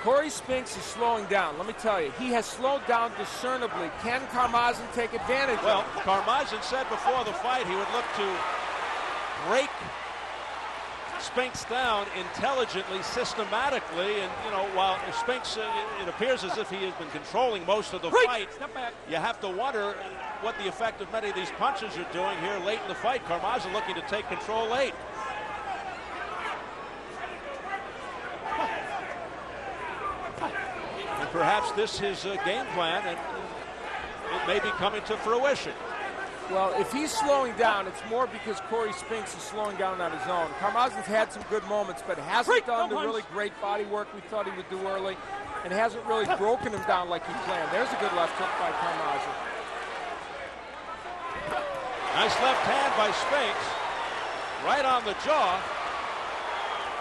Corey Spinks is slowing down. Let me tell you, he has slowed down discernibly. Can Karmazin take advantage Well, of it? Karmazin said before the fight he would look to break Spinks down intelligently, systematically, and while Spinks, it appears as if he has been controlling most of the fight. Step back. You have to wonder what the effect of many of these punches are doing here late in the fight. Karmazin looking to take control late. And perhaps this is a game plan, and it may be coming to fruition. Well, if he's slowing down, it's more because Corey Spinks is slowing down on his own. Karmazin's had some good moments, but hasn't done the really great body work we thought he would do early, and hasn't really broken him down like he planned. There's a good left hook by Karmazin. Nice left hand by Spinks. Right on the jaw.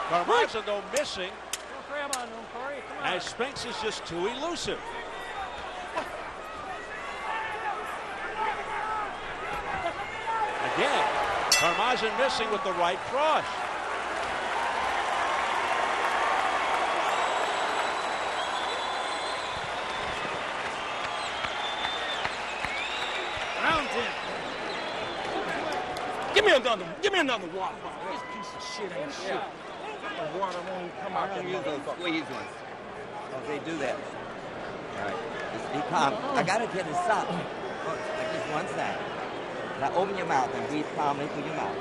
Karmazin, though, missing. Don't grab on him, Corey. Come on. As Spinks is just too elusive. Again, Karmazin missing with the right cross. Round 10. Give me another water bottle. This piece of shit ain't shit. The water won't even come out. I don't use those squeeze ones. Okay, do that. All right. Just be calm. I gotta get it stopped. Just one side. Now open your mouth and breathe calmly through your mouth.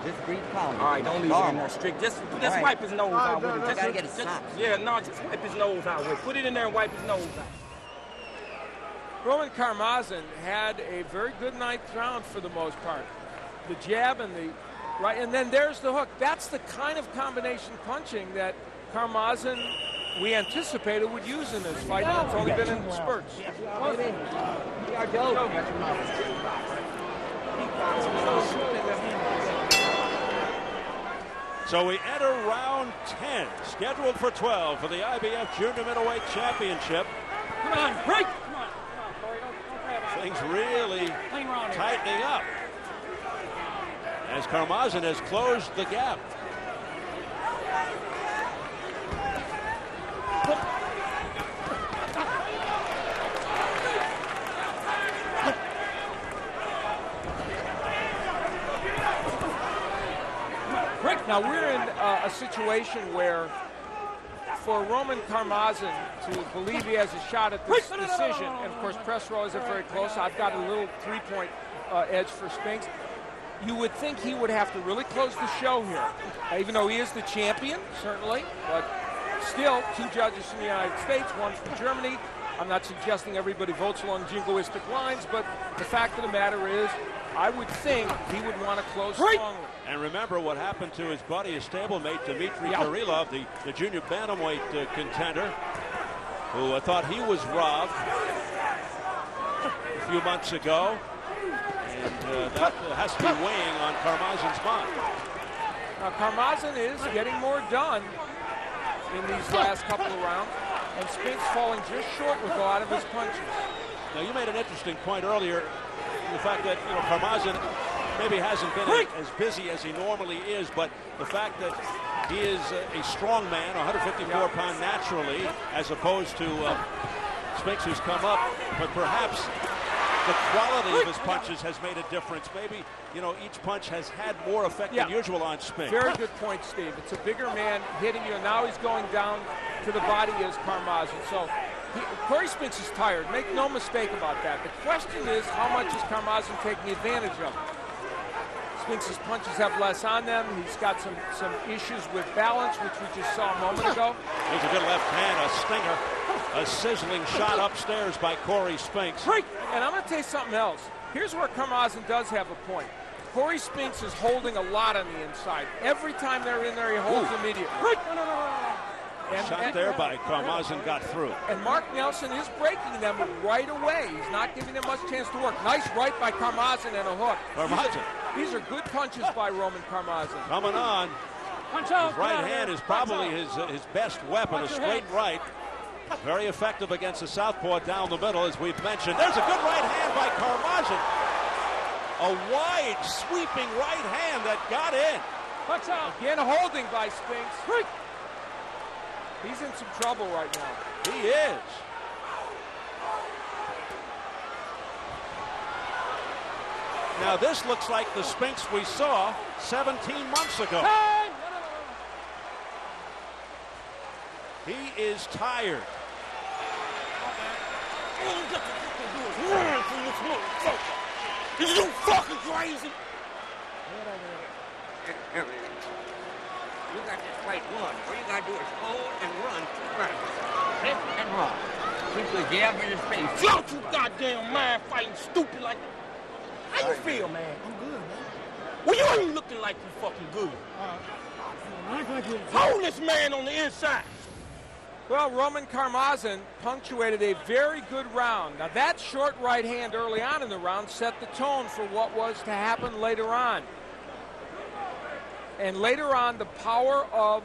Just breathe calmly. All right, don't leave it in there strict. Just wipe his nose out with it. I gotta get it stopped. Yeah, no, just wipe his nose out with it. Put it in there and wipe his nose out. Roman Karmazin had a very good ninth round for the most part. The jab and the right, and then there's the hook. That's the kind of combination punching that Karmazin, we anticipated, would use in this fight, and it's only been in spurts. So we enter round 10, scheduled for 12 for the IBF Junior Middleweight Championship. Come on, break! Come on, Corey. Don't grab on him. Things really tightening up as Karmazin has closed the gap. Now we're in a situation where for Roman Karmazin to believe he has a shot at this decision, and of course press row isn't very close. I've got a little three-point edge for Spinks. You would think he would have to really close the show here, even though he is the champion, certainly, but still, two judges from the United States, one from Germany. I'm not suggesting everybody votes along jingoistic lines, but the fact of the matter is, I would think he would want to close strongly. And remember what happened to his buddy, his stablemate, Dmitry Kirillov, the junior bantamweight contender, who thought he was robbed a few months ago. And that has to be weighing on Karmazin's mind. Now, Karmazin is getting more done in these last couple of rounds, and Spinks falling just short with a lot of his punches. Now, you made an interesting point earlier, the fact that, Karmazin maybe hasn't been as busy as he normally is, but the fact that he is a strong man, 154-pound naturally, as opposed to Spinks, who's come up, but perhaps the quality of his punches has made a difference. Maybe, each punch has had more effect than usual on Spinks. Very good point, Steve. It's a bigger man hitting you, and now he's going down to the body as Karmazin. So Corey Spinks is tired. Make no mistake about that. The question is, how much is Karmazin taking advantage of it? Spinks' punches have less on them. He's got some issues with balance, which we just saw a moment ago. There's a good left hand, a stinger, a sizzling shot upstairs by Corey Spinks. And I'm going to tell you something else. Here's where Karmazin does have a point. Corey Spinks is holding a lot on the inside. Every time they're in there, he holds immediately. Shot there by Karmazin got through. And Mark Nelson is breaking them right away. He's not giving them much chance to work. Nice right by Karmazin and a hook. Karmazin. These are good punches by Roman Karmazin. Coming on. Punch out. His right hand is probably his best weapon, a straight right. Very effective against the southpaw down the middle, as we've mentioned. There's a good right hand by Karmazin. A wide, sweeping right hand that got in. Punch out. Again, holding by Spinks. He's in some trouble right now. He is. Now this looks like the Spinks we saw 17 months ago. He is tired. Is you fucking crazy? You got this fight won. All you gotta do is hold and run. Hit and run. Keep the jab in his face. Don't you goddamn mind fighting stupid like that. How you feel, man? I'm good, man. Well, you ain't looking like you fucking good. Hold this man on the inside. Well, Roman Karmazin punctuated a very good round. Now, that short right hand early on in the round set the tone for what was to happen later on. And later on, the power of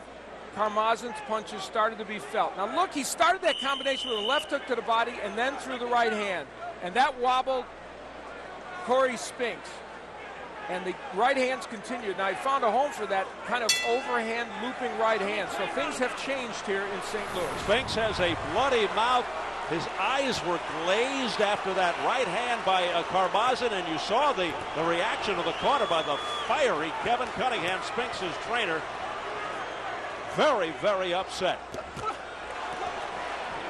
Karmazin's punches started to be felt. Now, look, he started that combination with a left hook to the body and then through the right hand. And that wobbled Corey Spinks. And the right hands continued. Now, he found a home for that kind of overhand looping right hand. So things have changed here in St. Louis. Spinks has a bloody mouth. His eyes were glazed after that right hand by Karmazin, and you saw the reaction of the corner by the fiery Kevin Cunningham, Spinks' trainer. Very, very upset.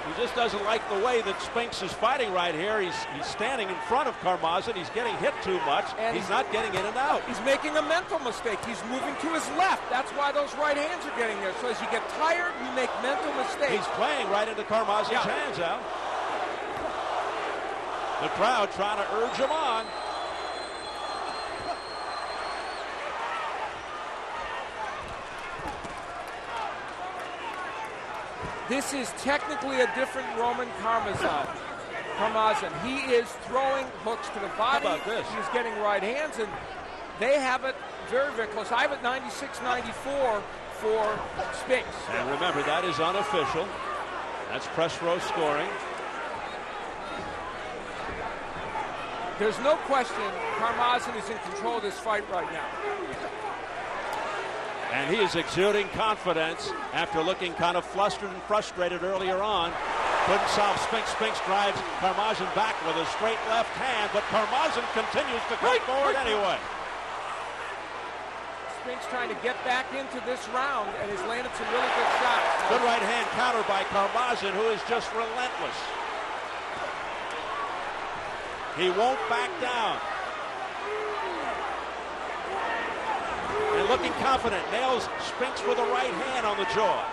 He just doesn't like the way that Spinks is fighting right here. He's standing in front of Karmazin. He's getting hit too much. And he's not getting in and out. He's making a mental mistake. He's moving to his left. That's why those right hands are getting there. So as you get tired, you make mental mistakes. He's playing right into Karmazin's hands, Al. The crowd trying to urge him on. This is technically a different Roman Karmazin. He is throwing hooks to the body. How about this? He's getting right hands, and they have it very, very close. I have it 96-94 for Spinks. And remember, that is unofficial. That's press row scoring. There's no question Karmazin is in control of this fight right now. And he is exuding confidence after looking kind of flustered and frustrated earlier on. Couldn't solve Spinks. Spinks drives Karmazin back with a straight left hand, but Karmazin continues to come forward anyway. Spinks trying to get back into this round, and he's landed some really good shots. Good right hand counter by Karmazin, who is just relentless. He won't back down. And looking confident, nails Spinks with a right hand on the jaw.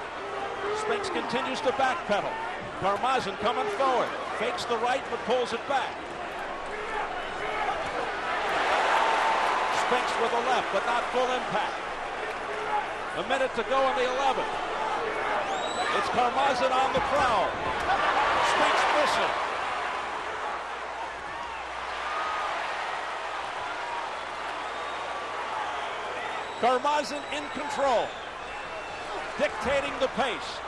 Spinks continues to backpedal. Karmazin coming forward. Fakes the right, but pulls it back. Spinks with a left, but not full impact. A minute to go in the 11th. It's Karmazin on the prowl. Spinks missing. Karmazin in control, dictating the pace.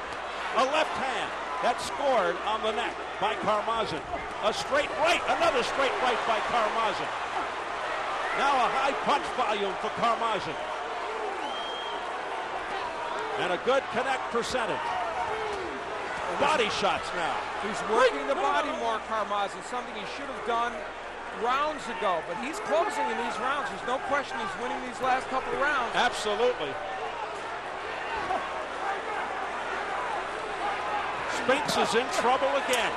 A left hand that scored on the neck by Karmazin. A straight right, another straight right by Karmazin. Now a high punch volume for Karmazin. And a good connect percentage. Body shots now. He's working the body more, Karmazin, something he should have done rounds ago, but he's closing in these rounds. There's no question he's winning these last couple of rounds. Absolutely. Spinks is in trouble again.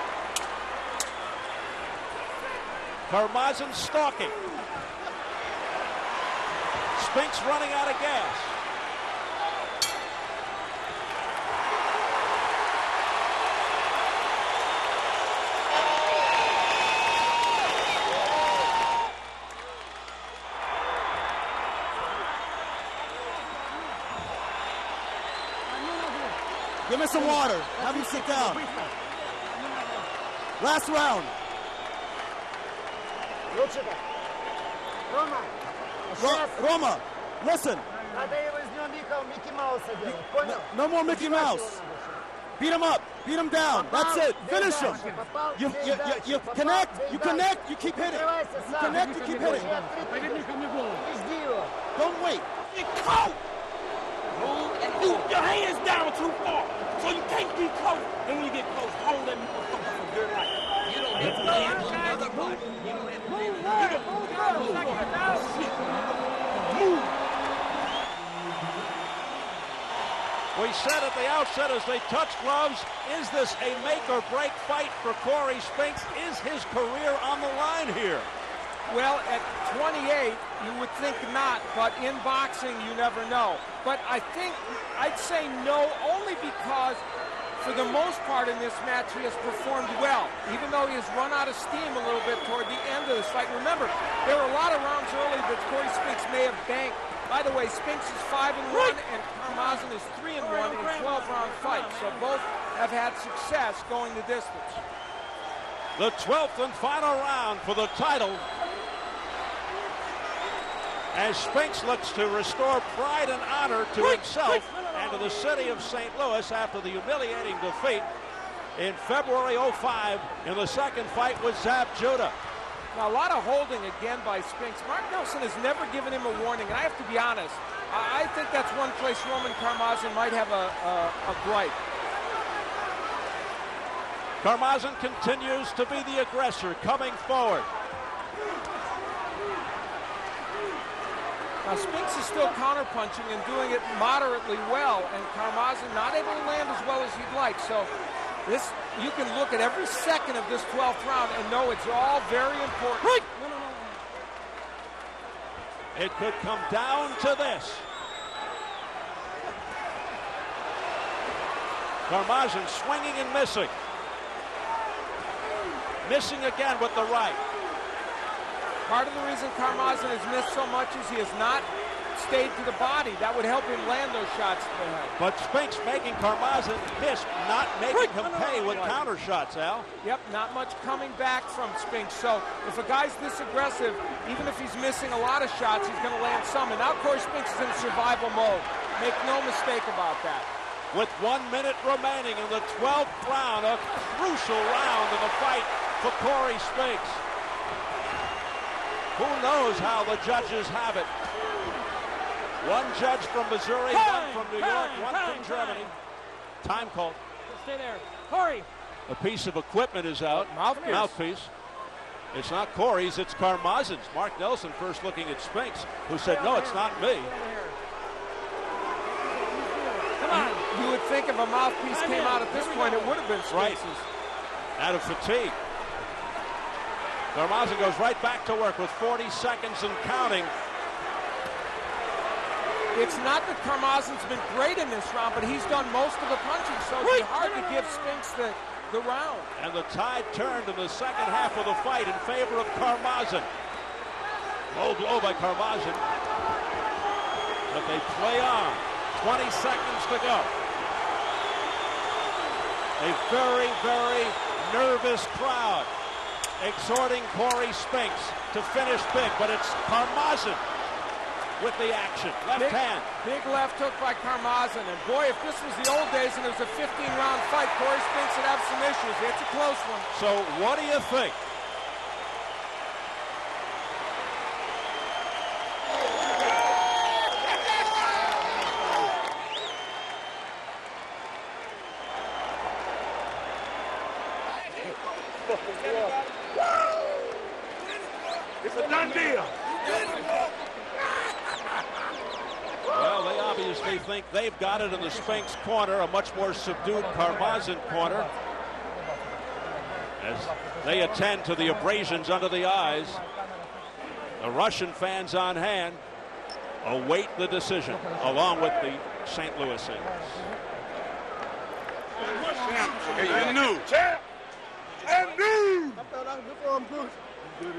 Karmazin stalking. Spinks running out of gas. Give me some water. Have him sit down. Last round. Roma, listen. No more Mickey Mouse. Beat him up. Beat him down. That's it. Finish him. You connect. You connect. You keep hitting. You connect. You keep hitting. Don't wait. Your hands down too far, so you can't be close. And when you get close, hold that motherfucker for dear life. You don't have to land on the other body. You don't have to land on the other body. We said at the outset as they touch gloves, is this a make-or-break fight for Corey Spinks? Is his career on the line here? Well, at 28, you would think not, but in boxing, you never know. But I think I'd say no, only because for the most part in this match, he has performed well, even though he has run out of steam a little bit toward the end of this fight. Remember, there were a lot of rounds early that Corey Spinks may have banked. By the way, Spinks is 5-1, and Karmazin is 3-1 in 12-round fights. So both have had success going the distance. The 12th and final round for the title, as Spinks looks to restore pride and honor to himself and to the city of St. Louis after the humiliating defeat in February '05 in the second fight with Zab Judah. Now, a lot of holding again by Spinks. Mark Nelson has never given him a warning, and I have to be honest, I think that's one place Roman Karmazin might have a gripe. Karmazin continues to be the aggressor, coming forward. Now, Spinks is still counterpunching and doing it moderately well, and Karmazin not able to land as well as he'd like. So this, you can look at every second of this 12th round and know it's all very important. Right. It could come down to this. Karmazin swinging and missing. Missing again with the right. Part of the reason Karmazin has missed so much is he has not stayed to the body. That would help him land those shots to the head. But Spinks making Karmazin miss, not making him pay with counter shots, Al. Yep, not much coming back from Spinks. So if a guy's this aggressive, even if he's missing a lot of shots, he's going to land some. And now Corey Spinks is in survival mode. Make no mistake about that. With 1 minute remaining in the 12th round, a crucial round in the fight for Corey Spinks. Who knows how the judges have it? One judge from Missouri, one from New York, one from Germany. Time called. Stay there. Corey. A piece of equipment is out. Mouthpiece. It's not Corey's, it's Karmazin's. Mark Nelson first looking at Spinks, who said, no, it's not me. Come on. You would think if a mouthpiece came out at this point, it would have been Spinks's. Right. Out of fatigue. Karmazin goes right back to work with 40 seconds and counting. It's not that Karmazin's been great in this round, but he's done most of the punching, so it'd be hard to give Spinks the round. And the tide turned in the second half of the fight in favor of Karmazin. Low blow by Karmazin. But they play on. 20 seconds to go. A very, very nervous crowd exhorting Corey Spinks to finish big, but it's Karmazin with the action. Left hand. Big left hook by Karmazin. And boy, if this was the old days and it was a 15-round fight, Corey Spinks would have some issues. It's a close one. So what do you think? It's a done deal. Well, they obviously think they've got it in the Spinks corner, a much more subdued Karmazin corner, as they attend to the abrasions under the eyes. The Russian fans on hand await the decision, along with the St. Louisans. Hey, you knew. Champ! And new! I felt like before I'm good.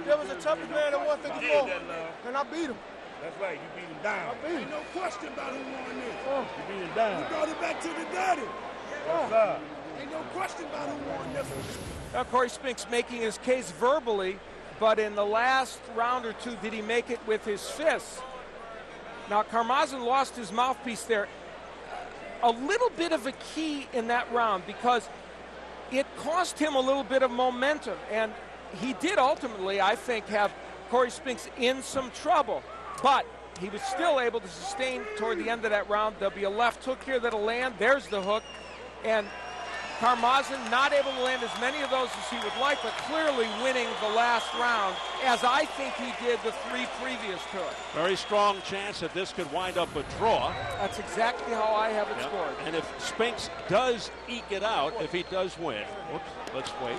There was a toughest man at 154, and I beat him. That's right, you beat him down. I beat him. Ain't no question about who won this. You beat him down. You brought it back to the daddy. Yes, sir. Ain't no question about who won this one. Now, Corey Spinks making his case verbally, but in the last round or two, did he make it with his fists? Now, Karmazin lost his mouthpiece there. A little bit of a key in that round because it cost him a little bit of momentum, and he did ultimately, I think, have Corey Spinks in some trouble, but he was still able to sustain toward the end of that round. There'll be a left hook here that'll land. There's the hook, and Karmazin not able to land as many of those as he would like, but clearly winning the last round, as I think he did the 3 previous to it. Very strong chance that this could wind up a draw. That's exactly how I have it scored. And if Spinks does eke it out, if he does win, whoops, let's wait.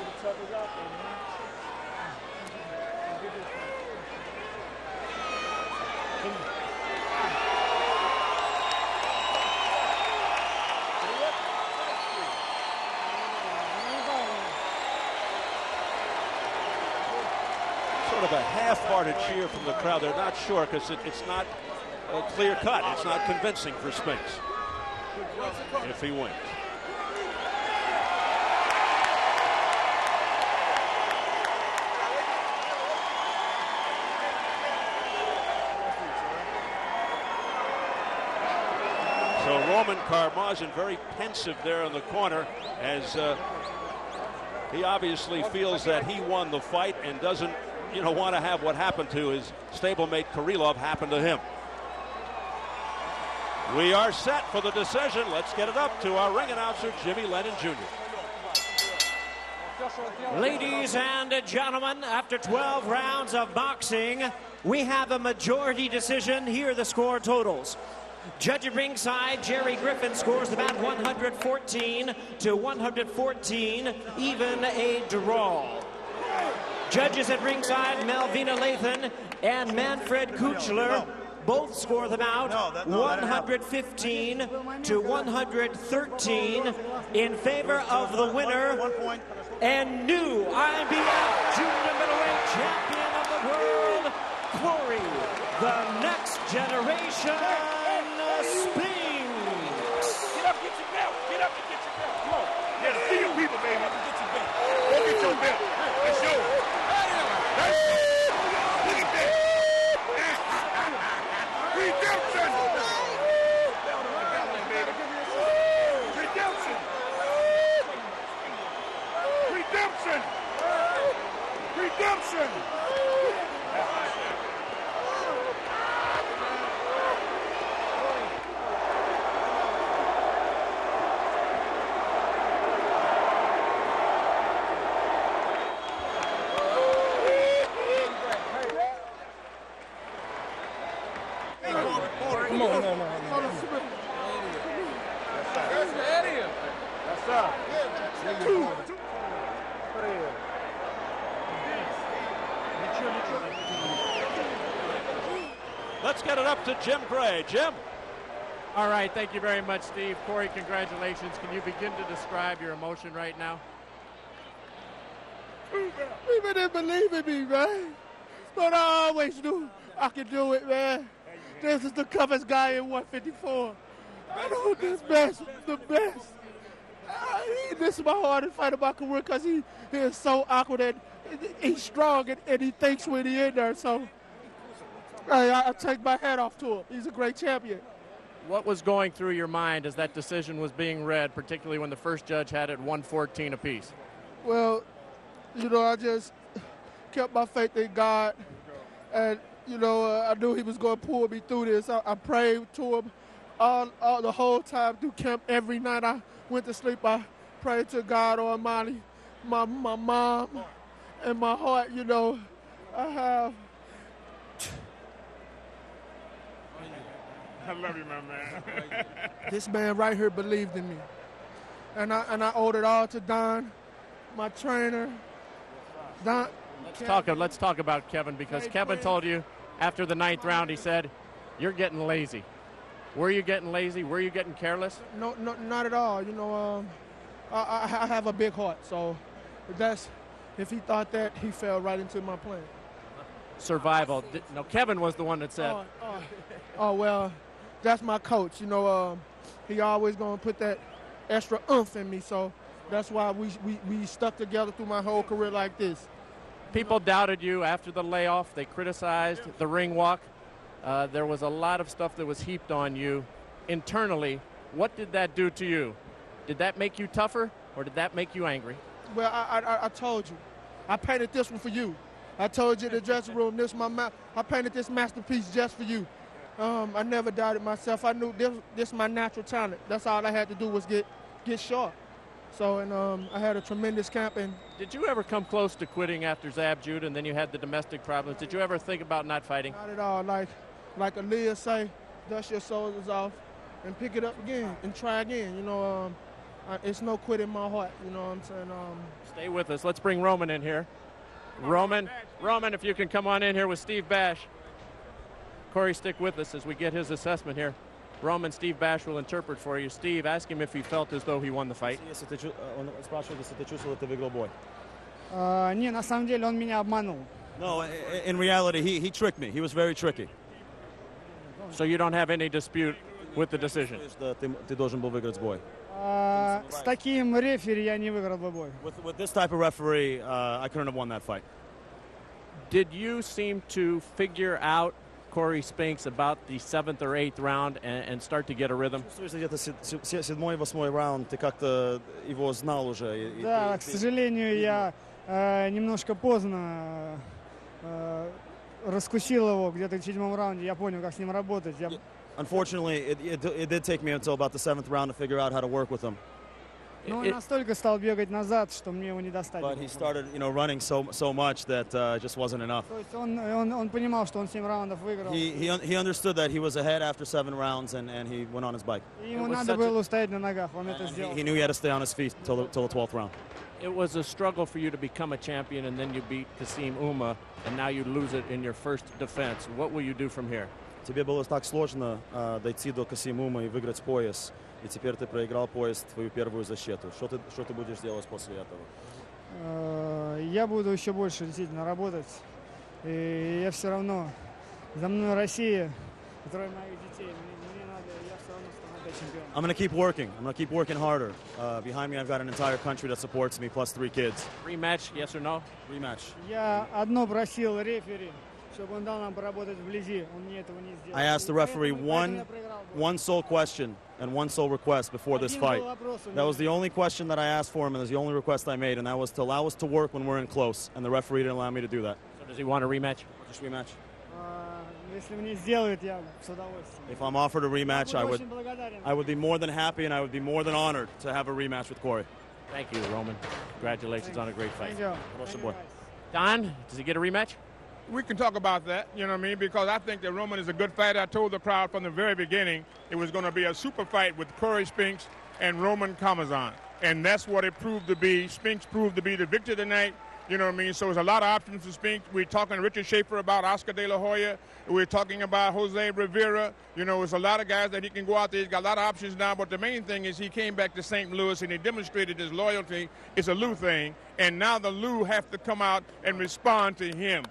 Sort of a half-hearted cheer from the crowd. They're not sure because it's not a clear cut. It's not convincing for Spinks if he wins. So Roman Karmazin very pensive there in the corner as he obviously feels that he won the fight and doesn't want to have what happened to his stablemate Kirillov happen to him. We are set for the decision. Let's get it up to our ring announcer, Jimmy Lennon Jr. Ladies and gentlemen, after 12 rounds of boxing, we have a majority decision. Here are the score totals. Judge at ringside, Jerry Griffin scores the bout 114 to 114, even a draw. Judges at ringside, Melvina Lathan and Manfred Kuchler both score the bout 115 to 113 in favor of the winner and new IBF Junior Middleweight Champion of the World, Corey, the next generation Spinks. Get up, get your belt. Get up and get your belt. Come on. Yeah, see your people, baby. Get your belt. Go get your belt. It's yours. Look at that. Redemption. Redemption. Redemption. Redemption. Let's get it up to Jim Gray. Jim. All right, thank you very much, Steve. Corey, congratulations. Can you begin to describe your emotion right now? People didn't believe in me, man. But I always knew I could do it, man. This is the toughest guy in 154. I know this best, the best. This is my hardest fight of my career because he is so awkward and he's strong and he thinks when he's in there. So I take my hat off to him. He's a great champion. What was going through your mind as that decision was being read, particularly when the first judge had it 114 apiece? Well, I just kept my faith in God. And, I knew he was going to pull me through this. I prayed to him all the whole time through camp. Every night I went to sleep, I prayed to God Almighty, my mom, and my heart, I have. I love you, my man. This man right here believed in me. And I owed it all to Don, my trainer. Don. Let's talk about Kevin, because Kevin told you after the 9th round, he said, you're getting lazy. Were you getting lazy? Were you getting careless? No, not at all. I have a big heart, so if he thought that, he fell right into my plan. Survival. No, Kevin was the one that said. Oh well, that's my coach. He always gonna put that extra oomph in me, so that's why we stuck together through my whole career like this. People doubted you after the layoff. They criticized the ring walk. There was a lot of stuff that was heaped on you internally. What did that do to you? Did that make you tougher, or did that make you angry? Well, I told you. I painted this one for you. I told you in the dressing room, I painted this masterpiece just for you. I never doubted myself. I knew this my natural talent. That's all I had to do was get sharp. So, and I had a tremendous camp. And Did you ever come close to quitting after Zab Judah, and then you had the domestic problems? Did you ever think about not fighting? not at all. Like Aaliyah say, dust your shoulders off and pick it up again and try again. You know, it's no quit in my heart. You know what I'm saying? Stay with us. Let's bring Roman in here. Roman, if you can come on in here with Steve Bash. Corey, stick with us as we get his assessment here. Roman, Steve Bash will interpret for you. Steve, ask him if he felt as though he won the fight. Он спрашивает, если ты чувствовал, ты выиграл бой. Не, на самом деле он меня обманул. No, in reality, he tricked me. He was very tricky. So you don't have any dispute with the decision? Ты должен был выиграть бой. С таким рефери я не выиграл бы бой. With this type of referee, I couldn't have won that fight. Did you seem to figure out Corey Spinks about the 7th or 8th round and start to get a rhythm? Чувствуешь, где-то 7-й, 8-й раунд, ты как-то его знал уже. Да, к сожалению, я немножко поздно раскусил его где-то в 7-м раунде. Я понял, как с ним работать. Unfortunately, it did take me until about the 7th round to figure out how to work with him. Но он настолько стал бегать назад, что мне его не достать. But he started, running so much that it just wasn't enough. То есть он понимал, что он 7 раундов выиграл. He understood that he was ahead after 7 rounds, and he went on his bike. Ему надо было устоять на ногах, он это сделал. He knew he had to stay on his feet till the 12th round. It was a struggle for you to become a champion, and then you beat Kasim Uma, and now you lose it in your first defense. What will you do from here? Тебе было так сложно дойти до Касим Ума и выиграть пояс, и теперь ты проиграл пояс, твою первую защиту. Что ты будешь делать после этого? Я буду еще больше действительно работать, и я все равно, за мной Россия, которая моих детей, мне надо, я все равно стану опять чемпионом. I'm going to keep working. I'm going to keep working harder. Behind me, I've got an entire country that supports me, plus 3 kids. Rematch, yes or no? Rematch. Я одно просил рефери, чтобы он дал нам поработать вблизи. Он мне этого не сделал. I asked the referee one sole question and one sole request before this fight. That was the only question that I asked for him, and it was the only request I made, and that was to allow us to work when we're in close, and the referee didn't allow me to do that. So does he want a rematch? Just rematch. Если мне сделают, я с удовольствием. If I'm offered a rematch, I would be more than happy, and I would be more than honored to have a rematch with Corey. Thank you, Roman. Congratulations on a great fight. Thank you. Хороший бой. Don, does he get a rematch? We can talk about that, you know what I mean, because I think that Roman is a good fighter. I told the crowd from the very beginning it was going to be a super fight with Corey Spinks and Roman Karmazin. And that's what it proved to be. Spinks proved to be the victor tonight, you know what I mean? So there's a lot of options for Spinks. We're talking to Richard Schaefer about Oscar De La Hoya. We're talking about Jose Rivera. You know, there's a lot of guys that he can go out there. He's got a lot of options now, but the main thing is he came back to St. Louis and he demonstrated his loyalty. It's a Lou thing, and now the Lou have to come out and respond to him.